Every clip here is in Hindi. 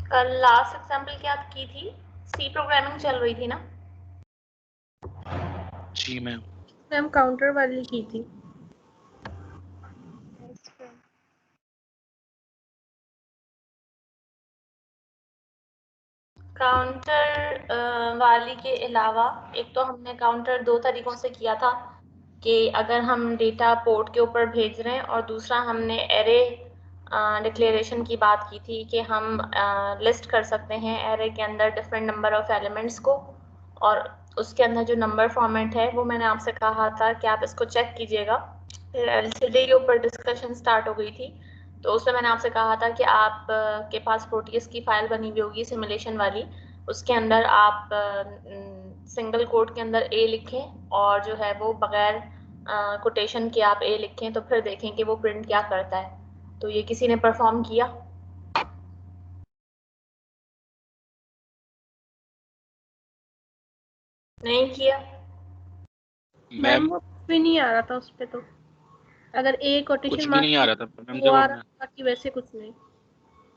कल लास्ट एग्जाम्पल क्या की थी? सी प्रोग्रामिंग चल रही थी ना? जी मैम। मैम काउंटर वाली की थी। काउंटर वाली के अलावा एक तो हमने काउंटर दो तरीकों से किया था कि अगर हम डेटा पोर्ट के ऊपर भेज रहे हैं, और दूसरा हमने एरे डिक्लेरेशन की बात की थी कि हम लिस्ट कर सकते हैं एरे के अंदर डिफरेंट नंबर ऑफ एलिमेंट्स को, और उसके अंदर जो नंबर फॉर्मेट है वो मैंने आपसे कहा था कि आप इसको चेक कीजिएगा। फिर एलसीडी के ऊपर डिस्कशन स्टार्ट हो गई थी, तो उसमें मैंने आपसे कहा था कि आप के पास प्रोटीएस की फाइल बनी हुई होगी सिमुलेशन वाली, उसके अंदर आप सिंगल कोट के अंदर ए लिखें और जो है वो बगैर कोटेशन के आप ए लिखें, तो फिर देखें कि वो प्रिंट क्या करता है। तो ये किसी ने परफॉर्म किया? नहीं किया? मैम वो भी नहीं आ रहा था उस पे, तो अगर ए कोटेशन कुछ भी नहीं आ रहा था मैम, वो आ जब रहा, बाकी वैसे कुछ नहीं।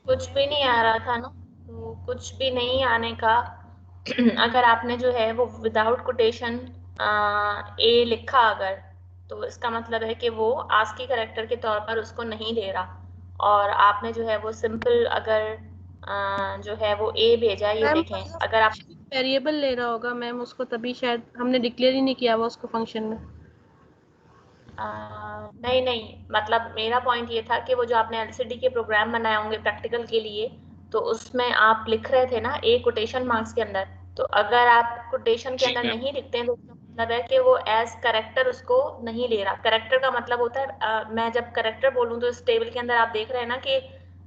कुछ भी नहीं आ रहा था ना? तो कुछ भी नहीं आने का अगर आपने जो है वो विदाउट कोटेशन ए लिखा अगर, तो इसका मतलब है कि वो आस्की कैरेक्टर के तौर पर उसको नहीं ले रहा, और आपने जो है वो सिंपल अगर जो है वो ए भेजा, ये देखें अगर आप वेरिएबल ले रहा होगा मैम उसको, तभी शायद हमने डिक्लेयर ही नहीं किया हुआ उसको फंक्शन में। नहीं नहीं, मतलब मेरा पॉइंट ये था कि वो जो आपने एलसीडी के प्रोग्राम बनाए होंगे प्रैक्टिकल के लिए, तो उसमें आप लिख रहे थे ना ए कोटेशन मार्क्स के अंदर, तो अगर आप कोटेशन के जी अंदर मैम। नहीं लिखते हैं तो उसका मतलब है कि वो एज करेक्टर उसको नहीं ले रहा। करेक्टर का मतलब होता है मैं जब करेक्टर बोलूँ तो इस टेबल के अंदर आप देख रहे हैं ना कि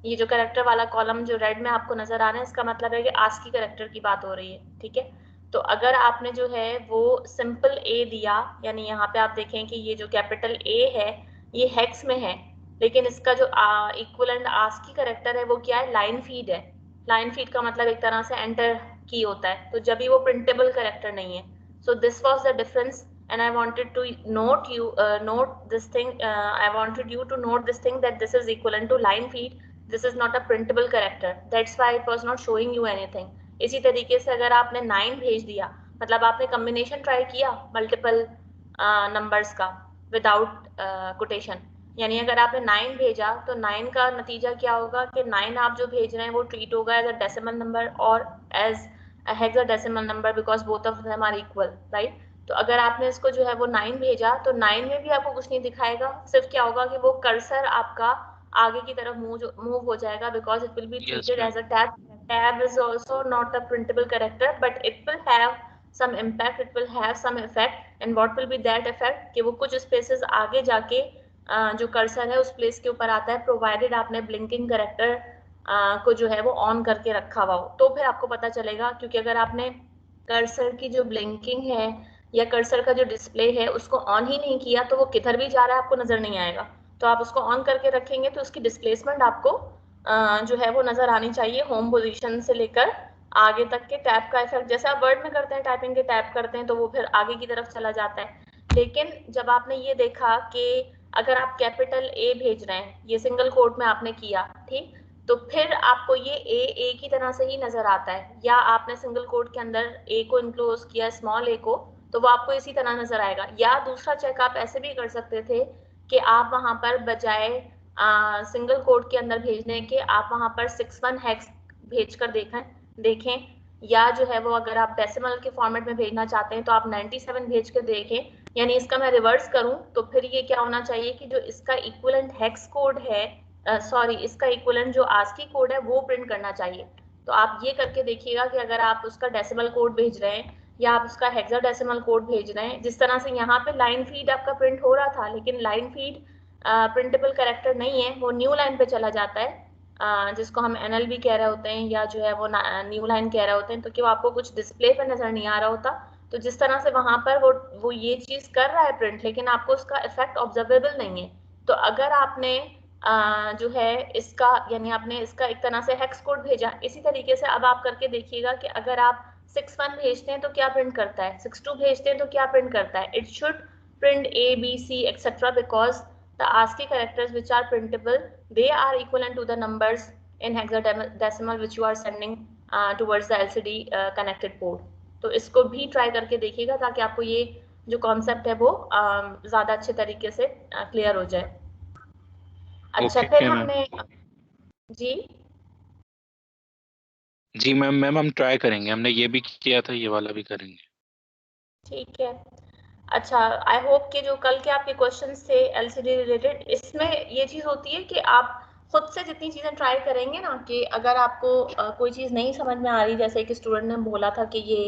ये जो करेक्टर वाला कॉलम जो रेड में आपको नजर आ रहा है, इसका मतलब है कि आस्की करेक्टर की बात हो रही है, ठीक है। तो अगर आपने जो है वो सिंपल ए दिया, यानी यहाँ पे आप देखें कि ये जो कैपिटल ए है ये हेक्स में है, लेकिन इसका जो इक्विवेलेंट आस्की करेक्टर है वो क्या है? लाइन फीड है। लाइन फीड का मतलब एक तरह से एंटर की होता है, तो जब भी वो प्रिंटेबल करेक्टर नहीं है। So this was the difference, and I wanted to note this thing. I wanted you to note this thing, that this is equivalent to line feed. This is not a printable character. That's why it was not showing you anything. इसी तरीके से अगर आपने 9 भेज दिया, मतलब आपने कम्बिनेशन ट्राई किया मल्टीपल नंबर्स का विदाउट कोटेशन, यानी अगर आपने 9 भेजा तो 9 का नतीजा क्या होगा कि 9 आप जो भेज रहे हैं वो ट्रीट होगा एज अ डेसिमल नंबर और as a hexadecimal number, because both of them are equal, right. तो अगर आपने इसको जो है वो 9 भेजा तो 9 में भी आपको कुछ नहीं दिखाएगा, सिर्फ क्या होगा कि वो कर्सर आपका आगे की तरफ मूव हो जाएगा, because it will be treated as a tab. Tab is also not a printable character, but it will have some impact, it will have some effect, and what will be that effect कि वो कुछ spaces आगे जाके जो कर्सर है उस प्लेस के ऊपर आता है, प्रोवाइडेड आपने ब्लिंकिंग करेक्टर को जो है वो ऑन करके रखा हुआ हो, तो फिर आपको पता चलेगा। क्योंकि अगर आपने कर्सर की जो ब्लिंकिंग है या कर्सर का जो डिस्प्ले है उसको ऑन ही नहीं किया, तो वो किधर भी जा रहा है आपको नजर नहीं आएगा। तो आप उसको ऑन करके रखेंगे तो उसकी डिस्प्लेसमेंट आपको जो है वो नजर आनी चाहिए, होम पोजीशन से लेकर आगे तक के टैब का इफेक्ट, जैसे आप वर्ड में करते हैं टाइपिंग के टैब करते हैं तो वो फिर आगे की तरफ चला जाता है। लेकिन जब आपने ये देखा कि अगर आप कैपिटल ए भेज रहे हैं, ये सिंगल कोट में आपने किया, ठीक, तो फिर आपको ये ए की तरह से ही नजर आता है, या आपने सिंगल कोट के अंदर ए को इनक्लोज किया, स्मॉल ए को, तो वो आपको इसी तरह नजर आएगा। या दूसरा चेक आप ऐसे भी कर सकते थे कि आप वहां पर बजाय सिंगल कोड के अंदर भेजने के आप वहां पर 61 हेक्स भेज कर देखें, या जो है वो अगर आप डेसिमल के फॉर्मेट में भेजना चाहते हैं तो आप 97 भेज कर देखें। यानी इसका मैं रिवर्स करूं तो फिर ये क्या होना चाहिए कि जो इसका इक्विवेलेंट हेक्स कोड है, सॉरी, इसका इक्विवेलेंट जो आस्की कोड है वो प्रिंट करना चाहिए। तो आप ये करके देखिएगा कि अगर आप उसका डेसिमल कोड भेज रहे हैं या आप उसका हेक्साडेसिमल कोड भेज रहे हैं, जिस तरह से यहाँ पे लाइन फीड आपका प्रिंट हो रहा था, लेकिन लाइन फीड प्रिंटेबल करेक्टर नहीं है, वो न्यू लाइन पे चला जाता है, जिसको हम NLB कह रहे होते हैं या जो है वो न्यू लाइन कह रहे होते हैं, तो कि वो आपको कुछ डिस्प्ले पे नजर नहीं आ रहा होता। तो जिस तरह से वहां पर वो ये चीज कर रहा है प्रिंट, लेकिन आपको उसका इफेक्ट ऑब्जर्वेबल नहीं है। तो अगर आपने जो है इसका, यानी आपने इसका एक तरह से हेक्स कोड भेजा, इसी तरीके से अब आप करके देखिएगा कि अगर आप 61 भेजते हैं तो क्या प्रिंट करता है, 62 भेजते हैं तो क्या प्रिंट करता है। It should print A, B, C, etc. because the ASCII characters which are printable, they are equivalent to the numbers in hexadecimal which you are sending towards the LCD connected port. तो इसको भी ट्राई करके देखिएगा ताकि आपको ये जो कॉन्सेप्ट है वो ज़्यादा अच्छे तरीके से क्लियर हो जाए। अच्छा Okay, फिर ma'am. हमने जी जी मैम हम ट्राई करेंगे, हमने ये भी किया था, ये वाला भी करेंगे। ठीक है। अच्छा आई होप कि जो कल के आपके क्वेश्चंस थे एलसीडी रिलेटेड, इसमें ये चीज़ होती है कि आप खुद से जितनी चीज़ें ट्राई करेंगे ना, कि अगर आपको कोई चीज़ नहीं समझ में आ रही, जैसे एक स्टूडेंट ने बोला था कि ये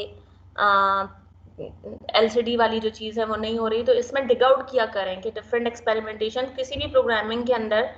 एलसीडी वाली जो चीज़ है वो नहीं हो रही, तो इसमें डिग आउट किया करें कि डिफरेंट एक्सपेरिमेंटेशन, किसी भी प्रोग्रामिंग के अंदर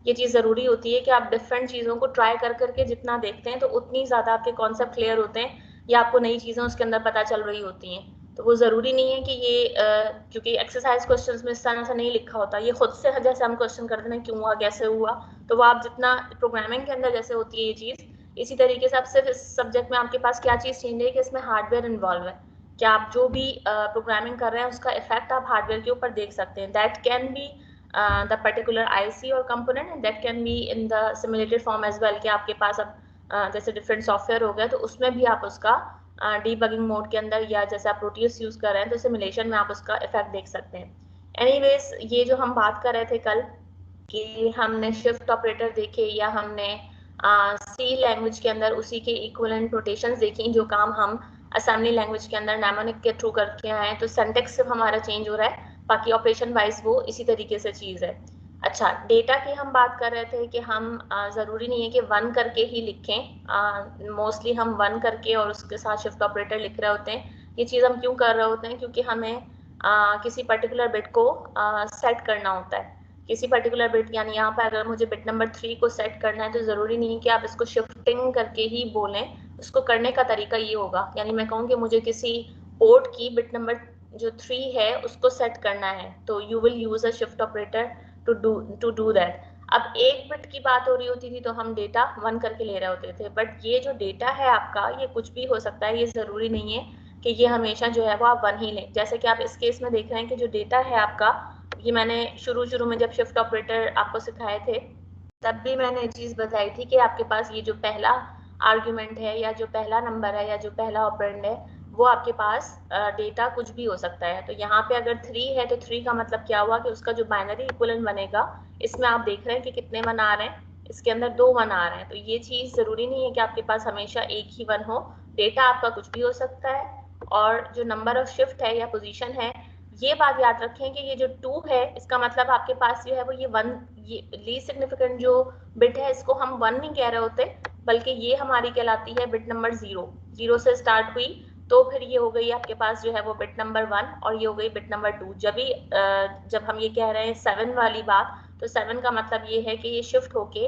ये चीज़ ज़रूरी होती है कि आप डिफरेंट चीज़ों को ट्राई कर करके जितना देखते हैं तो उतनी ज़्यादा आपके कॉन्सेप्ट क्लियर होते हैं या आपको नई चीज़ें उसके अंदर पता चल रही होती हैं। तो वो ज़रूरी नहीं है कि ये क्योंकि एक्सरसाइज क्वेश्चंस में इस तरह से नहीं लिखा होता, ये खुद से जैसे हम क्वेश्चन करते हैं क्यों हुआ कैसे हुआ, तो वो आप जितना प्रोग्रामिंग के अंदर जैसे होती है ये चीज़, इसी तरीके से आप सिर्फ इस सब्जेक्ट में आपके पास क्या चीज़ चेंज है कि इसमें हार्डवेयर इन्वॉल्व है, कि आप जो भी प्रोग्रामिंग कर रहे हैं उसका इफेक्ट आप हार्डवेयर के ऊपर देख सकते हैं। That can be the particular IC और component and that can be in the simulated form as well, कि आपके पास अब जैसे डिफरेंट सॉफ्टवेयर हो गया तो उसमें भी आप उसका डीबगिंग मोड के अंदर या जैसे आप प्रोटियस यूज कर रहे हैं तो सिमुलेशन में आप उसका इफेक्ट देख सकते हैं। एनीवेज ये जो हम बात कर रहे थे कल कि हमने शिफ्ट ऑपरेटर देखे या हमने सी लैंग्वेज के अंदर उसी के इक्विवेलेंट नोटेशंस देखी जो काम हम असेंबली लैंग्वेज के अंदर नेमोनिक के थ्रू करके आए, तो सिंटैक्स सिर्फ हमारा चेंज हो रहा है, बाकी ऑपरेशन वाइज वो इसी तरीके से चीज़ है। अच्छा डेटा की हम बात कर रहे थे कि हम ज़रूरी नहीं है कि 1 करके ही लिखें, मोस्टली हम 1 करके और उसके साथ शिफ्ट ऑपरेटर लिख रहे होते हैं। ये चीज़ हम क्यों कर रहे होते हैं, क्योंकि हमें किसी पर्टिकुलर बिट को सेट करना होता है, किसी पर्टिकुलर बिट, यानी यहाँ पर अगर मुझे बिट नंबर 3 को सेट करना है तो ज़रूरी नहीं है कि आप इसको शिफ्टिंग करके ही बोलें, उसको करने का तरीका ये होगा, यानी मैं कहूँ कि मुझे किसी पोर्ट की बिट नंबर जो 3 है उसको सेट करना है, तो you will use a shift operator to do that. अब एक बिट की बात हो रही होती थी तो हम डेटा 1 करके ले रहे होते थे, बट ये जो डेटा है आपका ये कुछ भी हो सकता है, ये ज़रूरी नहीं है कि ये हमेशा जो है वो आप 1 ही लें। जैसे कि आप इस केस में देख रहे हैं कि जो डेटा है आपका, ये मैंने शुरू में जब शिफ्ट ऑपरेटर आपको सिखाए थे तब भी मैंने ये चीज़ बताई थी कि आपके पास ये जो पहला आर्ग्यूमेंट है या जो पहला नंबर है या जो पहला ऑपरेंड है वो आपके पास डेटा कुछ भी हो सकता है। तो यहाँ पे अगर 3 है तो 3 का मतलब क्या हुआ कि उसका जो बाइनरी इक्विवेलेंट बनेगा, इसमें आप देख रहे हैं कि कितने 1 आ रहे हैं, इसके अंदर 2 1 आ रहे हैं। तो ये चीज़ ज़रूरी नहीं है कि आपके पास हमेशा एक ही 1 हो, डेटा आपका कुछ भी हो सकता है। और जो नंबर ऑफ शिफ्ट है या पोजीशन है, ये बात याद रखें कि ये जो 2 है इसका मतलब आपके पास जो है वो ये 1, ये लीस्ट सिग्निफिकेंट जो बिट है इसको हम 1 नहीं कह रहे होते, बल्कि ये हमारी कहलाती है बिट नंबर 0 से स्टार्ट हुई, तो फिर ये हो गई आपके पास जो है वो बिट नंबर 1 और ये हो गई बिट नंबर 2। जब हम ये कह रहे हैं 7 वाली बात, तो 7 का मतलब ये है कि ये शिफ्ट होके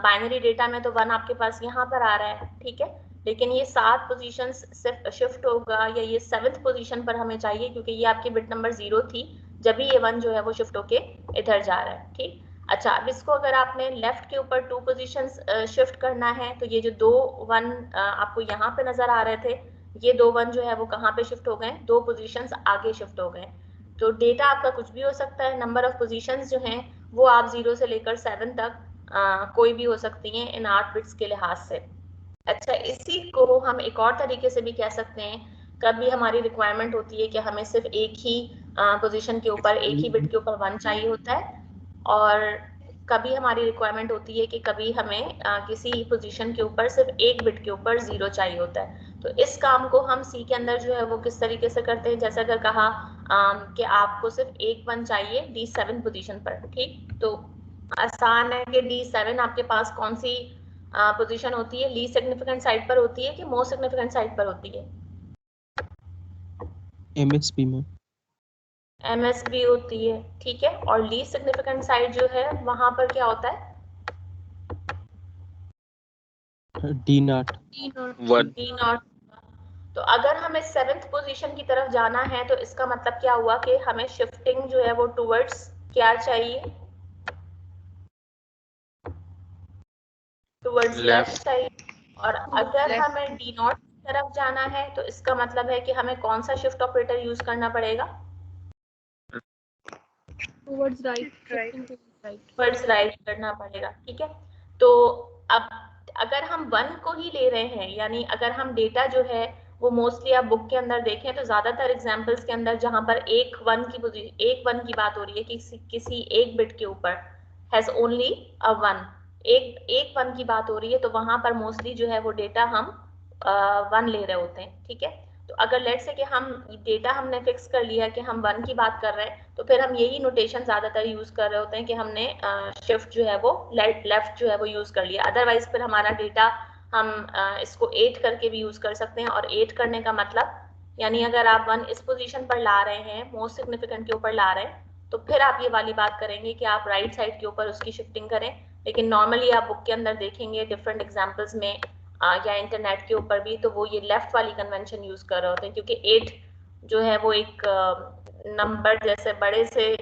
बाइनरी डेटा में तो 1 आपके पास यहाँ पर आ रहा है, ठीक है, लेकिन ये 7 पोजीशन सिर्फ शिफ्ट होगा या ये 7th पोजीशन पर हमें चाहिए क्योंकि ये आपकी बिट नंबर 0 थी, जब भी ये 1 जो है वो शिफ्ट होके इधर जा रहा है, ठीक। अच्छा अब इसको अगर आपने लेफ्ट के ऊपर 2 पोजीशंस शिफ्ट करना है तो ये जो 2 1 आपको यहाँ पे नजर आ रहे थे, ये 2 1 जो है वो कहाँ पे शिफ्ट हो गए, 2 पोजीशंस आगे शिफ्ट हो गए। तो डेटा आपका कुछ भी हो सकता है, नंबर ऑफ पोजीशंस जो हैं वो आप 0 से लेकर 7 तक कोई भी हो सकती हैं इन 8 बिट्स के लिहाज से। अच्छा इसी को हम एक और तरीके से भी कह सकते हैं, कभी हमारी रिक्वायरमेंट होती है कि हमें सिर्फ एक ही पोजीशन के ऊपर, एक ही बिट के ऊपर 1 चाहिए होता है, और कभी हमारी रिक्वायरमेंट होती है कि कभी हमें किसी पोजीशन के ऊपर सिर्फ एक बिट के ऊपर 0 चाहिए होता है। तो इस काम को हम सी के अंदर जो है वो किस तरीके से करते हैं, जैसे अगर कहा कि आपको सिर्फ एक 1 चाहिए D7 पोजीशन पर, ठीक, तो आसान है कि D7 आपके पास कौन सी पोजीशन होती है, लीस्ट सिग्निफिकेंट साइड पर होती है कि मोस्ट सिग्निफिकेंट साइड पर होती है? MSB में MSB होती है, ठीक है, और लीस्ट सिग्निफिकेंट साइड जो है वहां पर क्या होता है? D0 D0। तो अगर हमें 7th पोजीशन की तरफ जाना है तो इसका मतलब क्या हुआ कि हमें शिफ्टिंग जो है वो टुवर्ड्स क्या चाहिए, टुवर्ड्स लेफ्ट साइड। और अगर हमें D0 की तरफ जाना है तो इसका मतलब है कि हमें कौन सा शिफ्ट ऑपरेटर यूज करना पड़ेगा? टुवर्ड्स राइट टुवर्ड्स राइट करना पड़ेगा, ठीक है। तो अब अगर हम 1 को ही ले रहे हैं, यानी अगर हम डेटा जो है वो मोस्टली आप बुक के अंदर देखें तो ज्यादातर एग्जांपल्स के अंदर जहां पर एक 1 की बात हो रही है कि किसी एक बिट के ऊपर हैज ओनली अ 1, एक 1 की बात हो रही है, तो वहां पर मोस्टली जो है वो डेटा हम 1 ले रहे होते हैं। ठीक है, तो अगर लेट से कि हम डेटा हमने फिक्स कर लिया कि हम 1 की बात कर रहे हैं, तो फिर हम यही नोटेशन ज्यादातर यूज कर रहे होते हैं कि हमने शिफ्ट जो है वो लेफ्ट जो है वो यूज कर लिया। अदरवाइज फिर हमारा डेटा हम इसको 8 करके भी यूज कर सकते हैं, और 8 करने का मतलब यानी अगर आप 1 इस पोजीशन पर ला रहे हैं, मोस्ट सिग्निफिकेंट के ऊपर ला रहे हैं, तो फिर आप ये वाली बात करेंगे कि आप राइट साइड के ऊपर उसकी शिफ्टिंग करें। लेकिन नॉर्मली आप बुक के अंदर देखेंगे डिफरेंट एग्जाम्पल्स में या इंटरनेट के ऊपर भी, तो वो ये लेफ्ट वाली कन्वेंशन यूज कर रहे होते हैं, क्योंकि 8 जो है वो एक नंबर जैसे बड़े से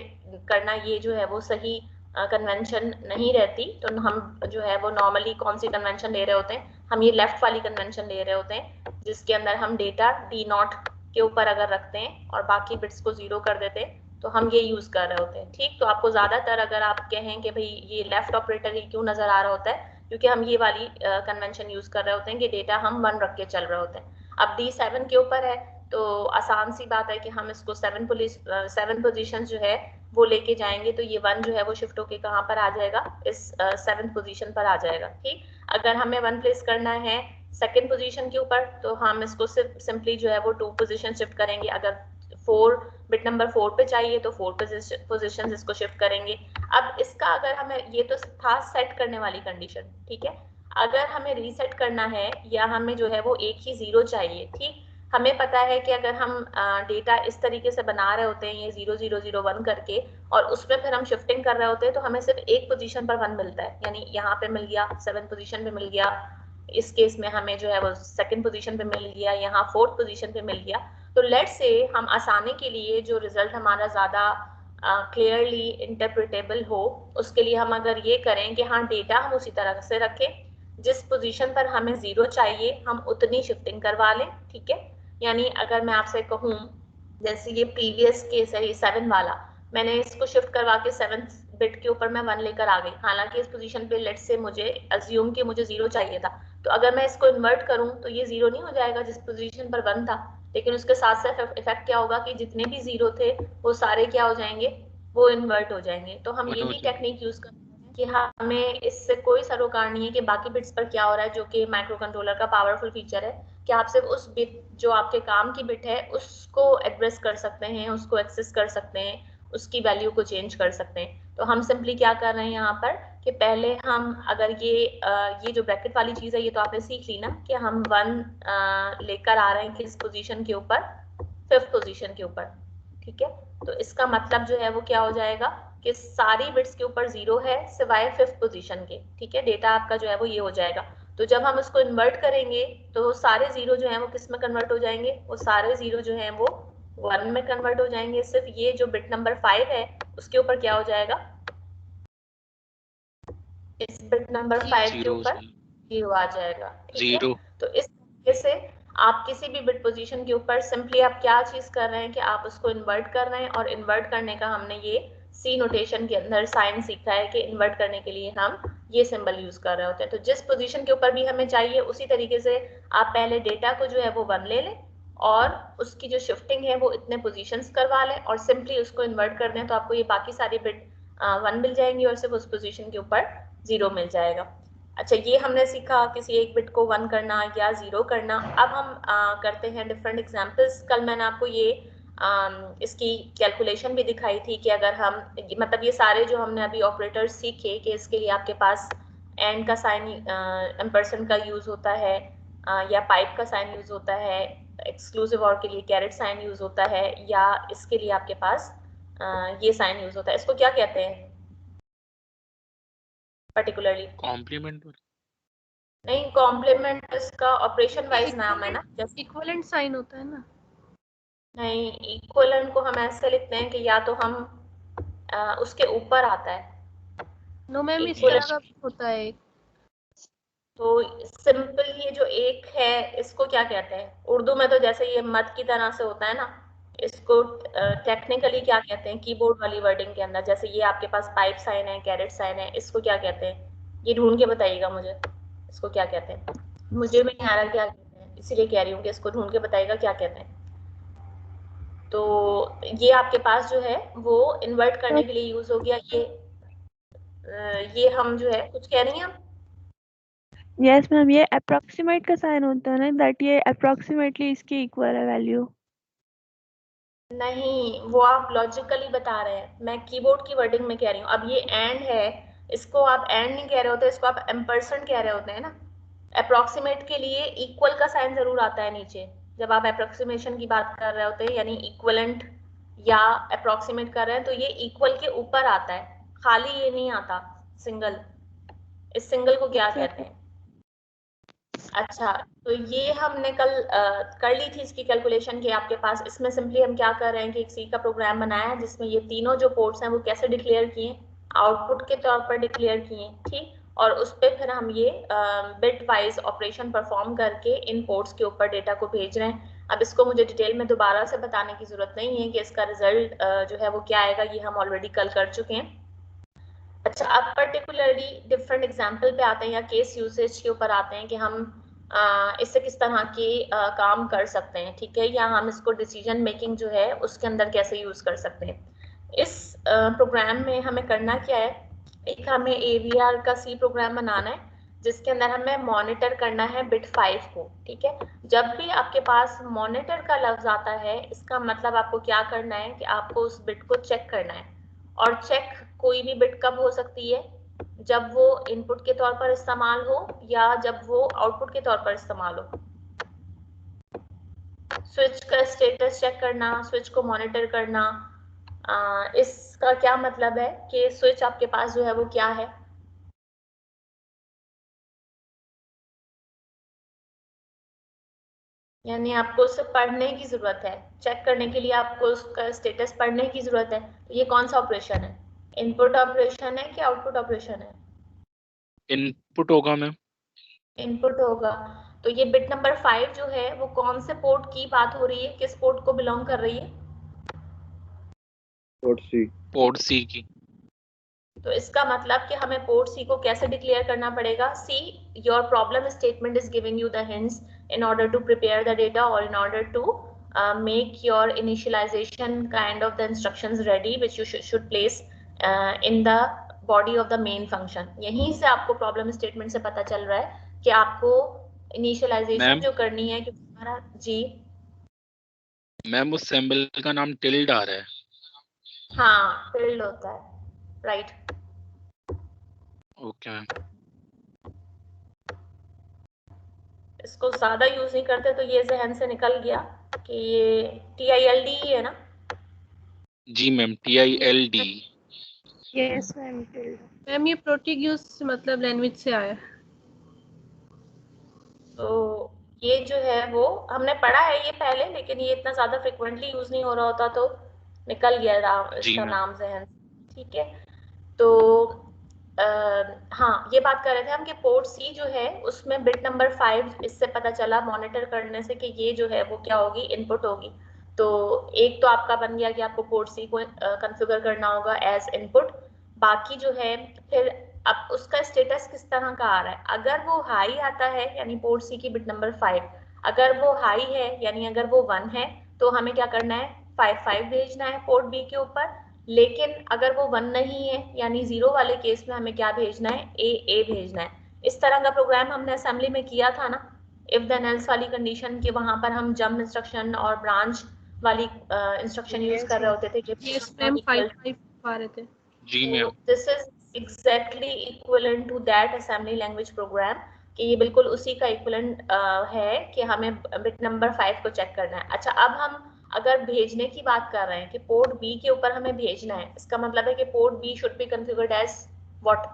करना, ये जो है वो सही कन्वेंशन नहीं रहती। तो हम जो है वो नॉर्मली कौन सी कन्वेंशन ले रहे होते हैं, हम ये लेफ्ट वाली कन्वेंशन ले रहे होते हैं, जिसके अंदर हम डेटा D0 के ऊपर अगर रखते हैं और बाकी बिट्स को 0 कर देते हैं, तो हम ये यूज कर रहे होते हैं। ठीक, तो आपको ज्यादातर अगर आप कहें कि भाई ये लेफ्ट ऑपरेटर ही क्यों नजर आ रहा होता है, क्योंकि हम ये वाली कन्वेंशन यूज कर रहे होते हैं कि डेटा हम 1 रख के चल रहे होते हैं। अब D7 के ऊपर है, तो आसान सी बात है कि हम इसको 7 पोजीशन जो है वो लेके जाएंगे, तो ये 1 जो है वो शिफ्ट होके कहाँ पर आ जाएगा, इस 7th पोजीशन पर आ जाएगा। ठीक, अगर हमें 1 प्लेस करना है 2nd पोजीशन के ऊपर, तो हम इसको सिर्फ सिंपली जो है वो 2 पोजीशन शिफ्ट करेंगे। अगर 4 बिट नंबर 4 पे चाहिए तो 4 पोजीशन इसको शिफ्ट करेंगे। अब इसका अगर हमें, ये तो था सेट करने वाली कंडीशन, ठीक है। अगर हमें रीसेट करना है या हमें जो है वो एक ही 0 चाहिए, ठीक, हमें पता है कि अगर हम डेटा इस तरीके से बना रहे होते हैं ये 0 0 0 1 करके, और उसमें फिर हम शिफ्टिंग कर रहे होते हैं, तो हमें सिर्फ एक पोजीशन पर 1 मिलता है, यानी यहाँ पे मिल गया 7 पोजीशन पे मिल गया, इस केस में हमें जो है वो 2nd पोजीशन पे मिल गया, यहाँ 4th पोजीशन पे मिल गया। तो लेट से हम आसानी के लिए जो रिजल्ट हमारा ज्यादा क्लियरली इंटरप्रिटेबल हो, उसके लिए हम अगर ये करें कि हाँ डेटा हम उसी तरह से रखें, जिस पोजीशन पर हमें 0 चाहिए हम उतनी शिफ्टिंग करवा लें। ठीक है, यानी अगर मैं आपसे कहूँ जैसे ये प्रीवियस केस है, ये 7 वाला, मैंने इसको शिफ्ट करवा के 7th बिट के ऊपर मैं 1 लेकर आ गई, हालांकि इस पोजीशन पे लेट से मुझे अज्यूम कि मुझे 0 चाहिए था, तो अगर मैं इसको इन्वर्ट करूं तो ये 0 नहीं हो जाएगा जिस पोजीशन पर 1 था, लेकिन उसके साथ साथ इफेक्ट क्या होगा कि जितने भी 0 थे वो सारे क्या हो जाएंगे, वो इन्वर्ट हो जाएंगे। तो हम यही टेक्निक यूज करते हैं कि हमें इससे कोई सरोकार नहीं है कि बाकी बिट्स पर क्या हो रहा है, जो कि माइक्रो कंट्रोलर का पावरफुल फीचर है कि आप सिर्फ उस बिट जो आपके काम की बिट है उसको एड्रेस कर सकते हैं, उसको एक्सेस कर सकते हैं, उसकी वैल्यू को चेंज कर सकते हैं। तो हम सिंपली क्या कर रहे हैं यहाँ पर कि पहले हम अगर ये जो ब्रैकेट वाली चीज है ये तो आपने सीख ली ना कि हम 1 लेकर आ रहे हैं किस पोजीशन के ऊपर, 5th पोजीशन के ऊपर। ठीक है, तो इसका मतलब जो है वो क्या हो जाएगा कि सारी बिट्स के ऊपर 0 है सिवाय 5th पोजीशन के। ठीक है, डेटा आपका जो है वो ये हो जाएगा। तो जब हम उसको इन्वर्ट करेंगे तो सारे 0 जो है वो किस में कन्वर्ट हो जाएंगे, वो सारे 0 जो है वो 1 में कन्वर्ट हो जाएंगे। सिर्फ ये जो बिट नंबर 5 है उसके ऊपर क्या हो जाएगा, इस बिट नंबर 5 के ऊपर 0 आ जाएगा। ठीक है, तो इस तरीके से आप किसी भी बिट पोजीशन के ऊपर सिंपली आप क्या चीज कर रहे हैं कि आप उसको इन्वर्ट कर रहे हैं, और इन्वर्ट करने का हमने ये सी नोटेशन के अंदर साइन सीखा है कि इन्वर्ट करने के लिए हम ये सिंबल यूज कर रहे होते हैं। तो जिस पोजीशन के ऊपर भी हमें चाहिए उसी तरीके से आप पहले डेटा को जो है वो 1 ले लें और उसकी जो शिफ्टिंग है वो इतने पोजीशंस करवा लें और सिंपली उसको इन्वर्ट कर दें, तो आपको ये बाकी सारी बिट 1 मिल जाएंगी और सिर्फ उस पोजीशन के ऊपर 0 मिल जाएगा। अच्छा, ये हमने सीखा किसी एक बिट को 1 करना या 0 करना। अब हम करते हैं डिफरेंट एग्जांपल्स। कल मैंने आपको ये इसकी कैलकुलेशन भी दिखाई थी कि अगर हम मतलब ये सारे जो हमने अभी ऑपरेटर्स सीखे कि इसके लिए आपके पास एंड का साइन एम्परसेंड का यूज होता है या पाइप का साइन यूज होता है, एक्सक्लूसिव और के लिए कैरेट साइन यूज होता है, या इसके लिए आपके पास ये साइन यूज होता है। इसको क्या कहते हैं पर्टिकुलरली? कॉम्प्लीमेंट नहीं, कॉम्प्लीमेंट इसका ऑपरेशन वाइज नाम है ना, जैसे इक्विवेलेंट साइन होता है ना। नहीं, इक्विवेलेंट को हम ऐसे लिखते हैं कि या तो हम उसके ऊपर आता है। नो मैम, इस तरह का होता है एक। तो सिंपल ये जो एक है इसको क्या कहते हैं उर्दू में? तो जैसे ये मत की तरह से होता है ना, इसको टेक्निकली क्या कहते हैं कीबोर्ड वाली वर्डिंग के अंदर? जैसे ये आपके पास पाइप साइन है, कैरेट साइन है, इसको क्या कहते हैं? ये ढूंढ के बताइएगा मुझे। इसको क्या कहते हैं, मुझे भी नहीं आ रहा क्या कहते हैं, इसीलिए कह रही हूँ कि इसको ढूंढ के बताइएगा क्या कहते हैं। तो ये आपके पास जो है वो इन्वर्ट करने के लिए यूज हो गया। ये हम जो है कुछ कह रही हैं आप? यस मैम, ये अप्रोक्सीमेट का साइन होता है ना, दैट ये अप्रोक्सीमेटली इसके इक्वल है वैल्यू। नहीं, वो आप लॉजिकली बता रहे हैं, मैं कीबोर्ड की वर्डिंग में कह रही हूँ। अब ये एंड है, इसको आप एंड नहीं कह रहे होते, इसको आप एम्परसेंट कह रहे होते हैं ना। अप्रोक्सीमेट के लिए इक्वल का साइन जरूर आता है नीचे, जब आप अप्रोक्सीमेशन की बात कर रहे होते हैं, यानी इक्वलेंट या अप्रोक्सीमेट कर रहे हैं, तो ये इक्वल के ऊपर आता है, खाली ये नहीं आता सिंगल। इस सिंगल को क्या कहते हैं? अच्छा, तो ये हमने कल कर ली थी इसकी कैलकुलेशन कि आपके पास इसमें सिंपली हम क्या कर रहे हैं कि एक सी का प्रोग्राम बनाया है जिसमें ये तीनों जो पोर्ट्स हैं वो कैसे डिक्लेयर किए, आउटपुट के तौर पर डिक्लेयर किए, ठीक। और उस पर फिर हम ये बिट वाइज ऑपरेशन परफॉर्म करके इन पोर्ट्स के ऊपर डेटा को भेज रहे हैं। अब इसको मुझे डिटेल में दोबारा से बताने की जरूरत नहीं है कि इसका रिजल्ट जो है वो क्या आएगा, ये हम ऑलरेडी कल कर चुके हैं। अच्छा, अब पर्टिकुलरली डिफरेंट एग्जाम्पल पे आते हैं या केस यूसेज के ऊपर आते हैं कि हम इससे किस तरह के काम कर सकते हैं, ठीक है, या हम इसको डिसीजन मेकिंग जो है उसके अंदर कैसे यूज कर सकते हैं। इस प्रोग्राम में हमें करना क्या है, एक हमें AVR का सी प्रोग्राम बनाना है जिसके अंदर हमें मॉनिटर करना है बिट 5 को, ठीक है। जब भी आपके पास मॉनिटर का लफ्ज आता है, इसका मतलब आपको क्या करना है कि आपको उस बिट को चेक करना है। और चेक कोई भी बिट कब हो सकती है, जब वो इनपुट के तौर पर इस्तेमाल हो या जब वो आउटपुट के तौर पर इस्तेमाल हो। स्विच का स्टेटस चेक करना, स्विच को मॉनिटर करना, इसका क्या मतलब है कि स्विच आपके पास जो है वो क्या है। यानी आपको उसे पढ़ने की जरूरत है, चेक करने के लिए आपको उसका स्टेटस पढ़ने की जरूरत है। तो ये कौन सा ऑपरेशन है, इनपुट ऑपरेशन है कि आउटपुट ऑपरेशन है? इनपुट होगा मैम। इनपुट होगा। तो ये बिट नंबर 5 जो है वो कौन से पोर्ट की बात हो रही है, किस पोर्ट को बिलोंग कर रही है? पोर्ट सी की। तो इसका मतलब कि हमें पोर्ट सी को कैसे डिक्लेयर करना पड़ेगा, see your problem statement is giving you the hints in order to prepare the data और in order to make your initialization kind of the instructions ready which you should place in the body of the main function। यहीं से आपको प्रॉब्लम स्टेटमेंट से पता चल रहा है कि आपको इनिशियलाइजेशन जो करनी है, क्योंकि हमारा जी मैम उस सिंबल का नाम टिल्ड आ रहा है। हाँ, टिल्ड होता है, राइट। Okay ma'am. इसको ज्यादा यूज नहीं करते तो ये जहन से निकल गया कि ये TILD ही है ना? जी ma'am, TILD। Yes ma'am. Ma'am ये प्रोटिग्यूस मतलब लैंग्वेज से आया। तो ये जो है वो हमने पढ़ा है ये पहले, लेकिन ये इतना ज्यादा फ्रिक्वेंटली यूज नहीं हो रहा होता तो निकल गया जी इसका मैम। नाम जहन, ठीक है। तो हाँ, ये बात कर रहे थे हम कि पोर्ट सी जो है उसमें बिट नंबर 5 इससे पता चला मॉनिटर करने से कि ये जो है वो क्या होगी, इनपुट होगी। तो एक तो आपका बन गया कि आपको पोर्ट सी को कॉन्फ़िगर करना होगा एज इनपुट। बाकी जो है फिर अब उसका स्टेटस किस तरह का आ रहा है, अगर वो हाई आता है यानी पोर्ट सी की बिट नंबर 5, अगर वो हाई है यानी अगर वो 1 है तो हमें क्या करना है, 5 भेजना है पोर्ट बी के ऊपर। लेकिन अगर वो 1 नहीं है यानी 0 वाले केस में हमें क्या भेजना है, ए भेजना है। इस तरह का प्रोग्राम हमने असेंबली में किया था ना, इफ देन एल्स वाली कंडीशन के, वहां पर हम जंप इंस्ट्रक्शन और ब्रांच वाली इंस्ट्रक्शन यूज कर रहे होते थे। यस मैम 5 पा रहे थे। जी ma'am. This is exactly equivalent to that assembly language program, कि ये बिल्कुल उसी का इक्विवेलेंट है कि हमें बिट नंबर 5 को चेक करना है। अच्छा, अब हम अगर भेजने की बात कर रहे हैं कि पोर्ट बी के ऊपर हमें भेजना है, इसका मतलब है कि port B should be configured as what,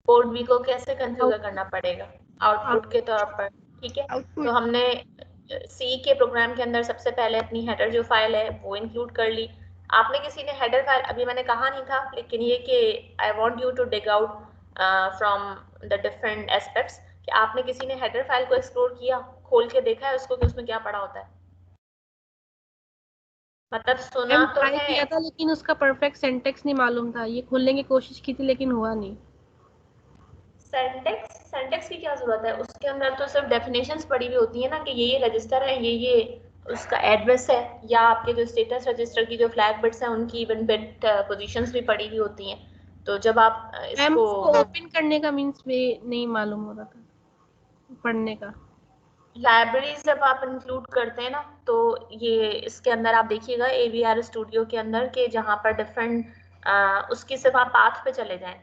port B को कैसे कॉन्फ़िगर करना पड़ेगा, आउटपुट के तौर पर, ठीक है। तो हमने सी के प्रोग्राम के अंदर सबसे पहले अपनी हेडर जो फाइल है वो इंक्लूड कर ली। आपने किसी ने हेडर फाइल, अभी मैंने कहा नहीं था, लेकिन ये कि I want you to dig out from the different aspects, कि आपने किसी ने हेडर फाइल को एक्सप्लोर किया, खोल के देखा है उसको कि उसमें क्या पड़ा होता है? मतलब सुना मैम तो ट्राई है, किया था लेकिन उसका परफेक्ट सिंटेक्स नहीं मालूम था, ये खोलने की कोशिश की थी लेकिन हुआ नहीं। सिंटेक्स की क्या जरूरत है, उसके अंदर तो सिर्फ डेफिनेशंस पड़ी हुई होती है ना कि ये रजिस्टर है, ये उसका एड्रेस है, या आपके जो स्टेटस रजिस्टर की जो फ्लैग बिट्स हैं उनकी इवन बिट पोजीशंस भी पड़ी हुई होती हैं। तो जब आप मैम इसको ओपन करने का मीन्स भी नहीं मालूम हो रहा था, पढ़ने का। लाइब्रेरीज जब आप इंक्लूड करते हैं ना, तो ये इसके अंदर आप देखिएगा AVR स्टूडियो के अंदर के जहाँ पर डिफरेंट उसकी सिर्फ आप पाथ पे चले जाएं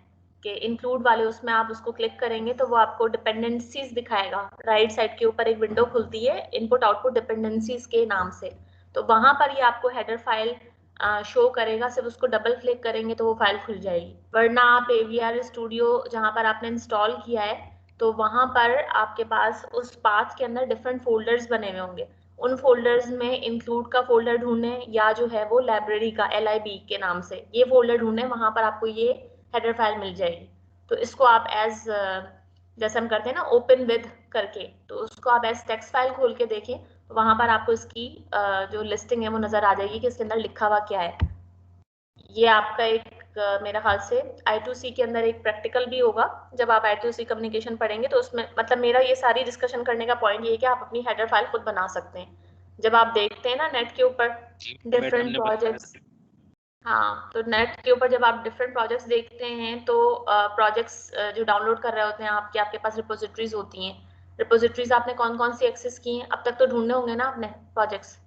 कि इंक्लूड वाले, उसमें आप उसको क्लिक करेंगे तो वो आपको डिपेंडेंसीज दिखाएगा। राइट साइड के ऊपर एक विंडो खुलती है इनपुट आउटपुट डिपेंडेंसीज के नाम से, तो वहां पर ये आपको हेडर फाइल शो करेगा। सिर्फ उसको डबल क्लिक करेंगे तो वो फाइल खुल जाएगी। वरना आप AVR स्टूडियो जहाँ पर आपने इंस्टॉल किया है, तो वहां पर आपके पास उस पाथ के अंदर डिफरेंट फोल्डर्स बने हुए होंगे। उन फोल्डर्स में इंक्लूड का फोल्डर ढूंढें, या जो है वो लाइब्रेरी का LIB के नाम से ये फोल्डर ढूंढें, वहां पर आपको ये हेडर फाइल मिल जाएगी। तो इसको आप एज जैसे हम करते हैं ना ओपन विद करके, तो उसको आप एज टेक्स्ट फाइल खोल के देखें, तो वहां पर आपको इसकी जो लिस्टिंग है वो नजर आ जाएगी कि इसके अंदर लिखा हुआ क्या है। ये आपका एक मेरा ख्याल से I2C के अंदर एक प्रैक्टिकल भी होगा। जब आप I2C कम्युनिकेशन पढ़ेंगे तो उसमें मतलब मेरा ये सारी डिस्कशन करने का पॉइंट ये है कि आप अपनी हेडर फाइल खुद बना सकते हैं। जब आप देखते हैं ना नेट के ऊपर जी डिफरेंट मैडम ने बताया प्रोजेक्ट्स, हाँ, तो नेट के ऊपर जब आप डिफरेंट प्रोजेक्ट्स देखते हैं तो प्रोजेक्ट्स जो डाउनलोड कर रहे होते हैं आपके पास रिपोजिटरीज होती हैं। रिपोजिटरीज आपने कौन कौन सी एक्सेस की हैं अब तक तो ढूंढने होंगे ना आपने प्रोजेक्ट्स।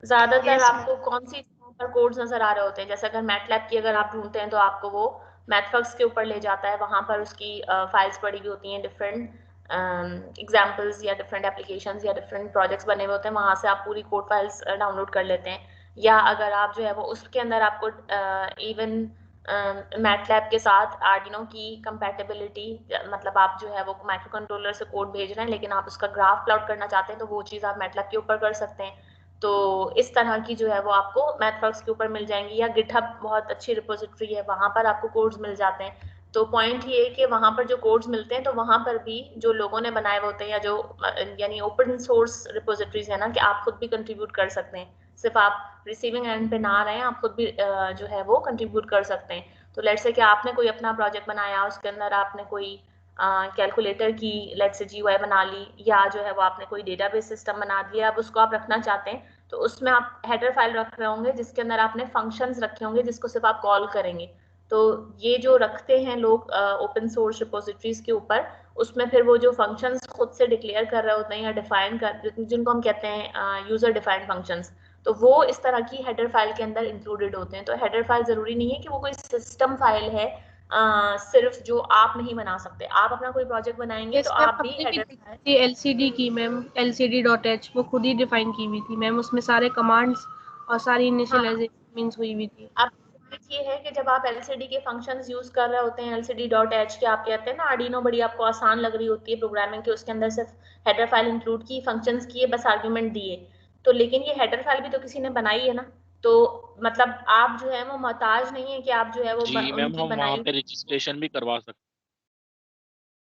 ज्यादातर आपको कौन सी पर कोड्स नजर आ रहे होते हैं? जैसे अगर मैटलैब की अगर आप ढूंढते हैं तो आपको वो मैथवर्क्स के ऊपर ले जाता है, वहां पर उसकी फाइल्स पड़ी हुई होती हैं, डिफरेंट एग्जांपल्स या डिफरेंट एप्लीकेशंस या डिफरेंट प्रोजेक्ट्स बने हुए होते हैं, वहां से आप पूरी कोड फाइल्स डाउनलोड कर लेते हैं। या अगर आप जो है वो उसके अंदर आपको इवन मैटलैब के साथ आर्डिनो की कंपैटिबिलिटी, मतलब आप जो है वो माइक्रो कंट्रोलर से कोड भेज रहे हैं लेकिन आप उसका ग्राफ प्लॉट करना चाहते हैं, तो वो चीज़ आप मैटलैब के ऊपर कर सकते हैं। तो इस तरह की जो है वो आपको मैथवर्क्स के ऊपर मिल जाएंगी, या गिटहब बहुत अच्छी रिपोजिटरी है, वहां पर आपको कोड्स मिल जाते हैं। तो पॉइंट ये है कि वहां पर जो कोड्स मिलते हैं तो वहां पर भी जो लोगों ने बनाए हुए होते हैं, या जो यानी ओपन सोर्स रिपोजिटरीज है ना, कि आप खुद भी कंट्रीब्यूट कर सकते हैं। सिर्फ आप रिसीविंग एंड पे ना रहे, आप खुद भी जो है वो कंट्रीब्यूट कर सकते हैं। तो लेट्स से कि आपने कोई अपना प्रोजेक्ट बनाया, उसके अंदर आपने कोई कैलकुलेटर की लेट्स से GUI बना ली, या जो है वो आपने कोई डेटाबेस सिस्टम बना दिया, अब उसको आप रखना चाहते हैं, तो उसमें आप हेडर फाइल रख रहे होंगे जिसके अंदर आपने फंक्शंस रखे होंगे जिसको सिर्फ आप कॉल करेंगे। तो ये जो रखते हैं लोग ओपन सोर्स रिपोजिटरीज के ऊपर, उसमें फिर वो जो फंक्शंस खुद से डिक्लेयर कर रहे होते हैं या डिफाइन कर, जिनको हम कहते हैं यूजर डिफाइंड फंक्शंस, तो वो इस तरह की हेडर फाइल के अंदर इंक्लूडेड होते हैं। तो हेडर फाइल जरूरी नहीं है कि वो कोई सिस्टम फाइल है, सिर्फ जो आप नहीं बना सकते। आप अपना कोई प्रोजेक्ट बनाएंगे तो आप भी हेडर फाइल LCD की मैम, LCD.h वो खुद ही डिफाइन की हुई थी मैम, उसमें सारे कमांड्स और सारी इनिशियलाइजेशन मींस हुई हुई थी। अब ये है कि जब आप LCD के फंक्शंस यूज कर रहे होते हैं, LCD.h के आप कहते हैं ना, आर्डिनो बड़ी आपको आसान लग रही होती है प्रोग्रामिंग के, उसके अंदर सिर्फ हेडर फाइल इंक्लूड की, फंक्शंस किए, बस आर्गुमेंट दिए, तो लेकिन ये हेडर फाइल भी तो किसी ने बनाई है ना। तो मतलब आप जो है वो मोहताज नहीं है कि आप जो है वो जी मैम, उनकी हम वहाँ बनाई पे रजिस्ट्रेशन भी करवा सकते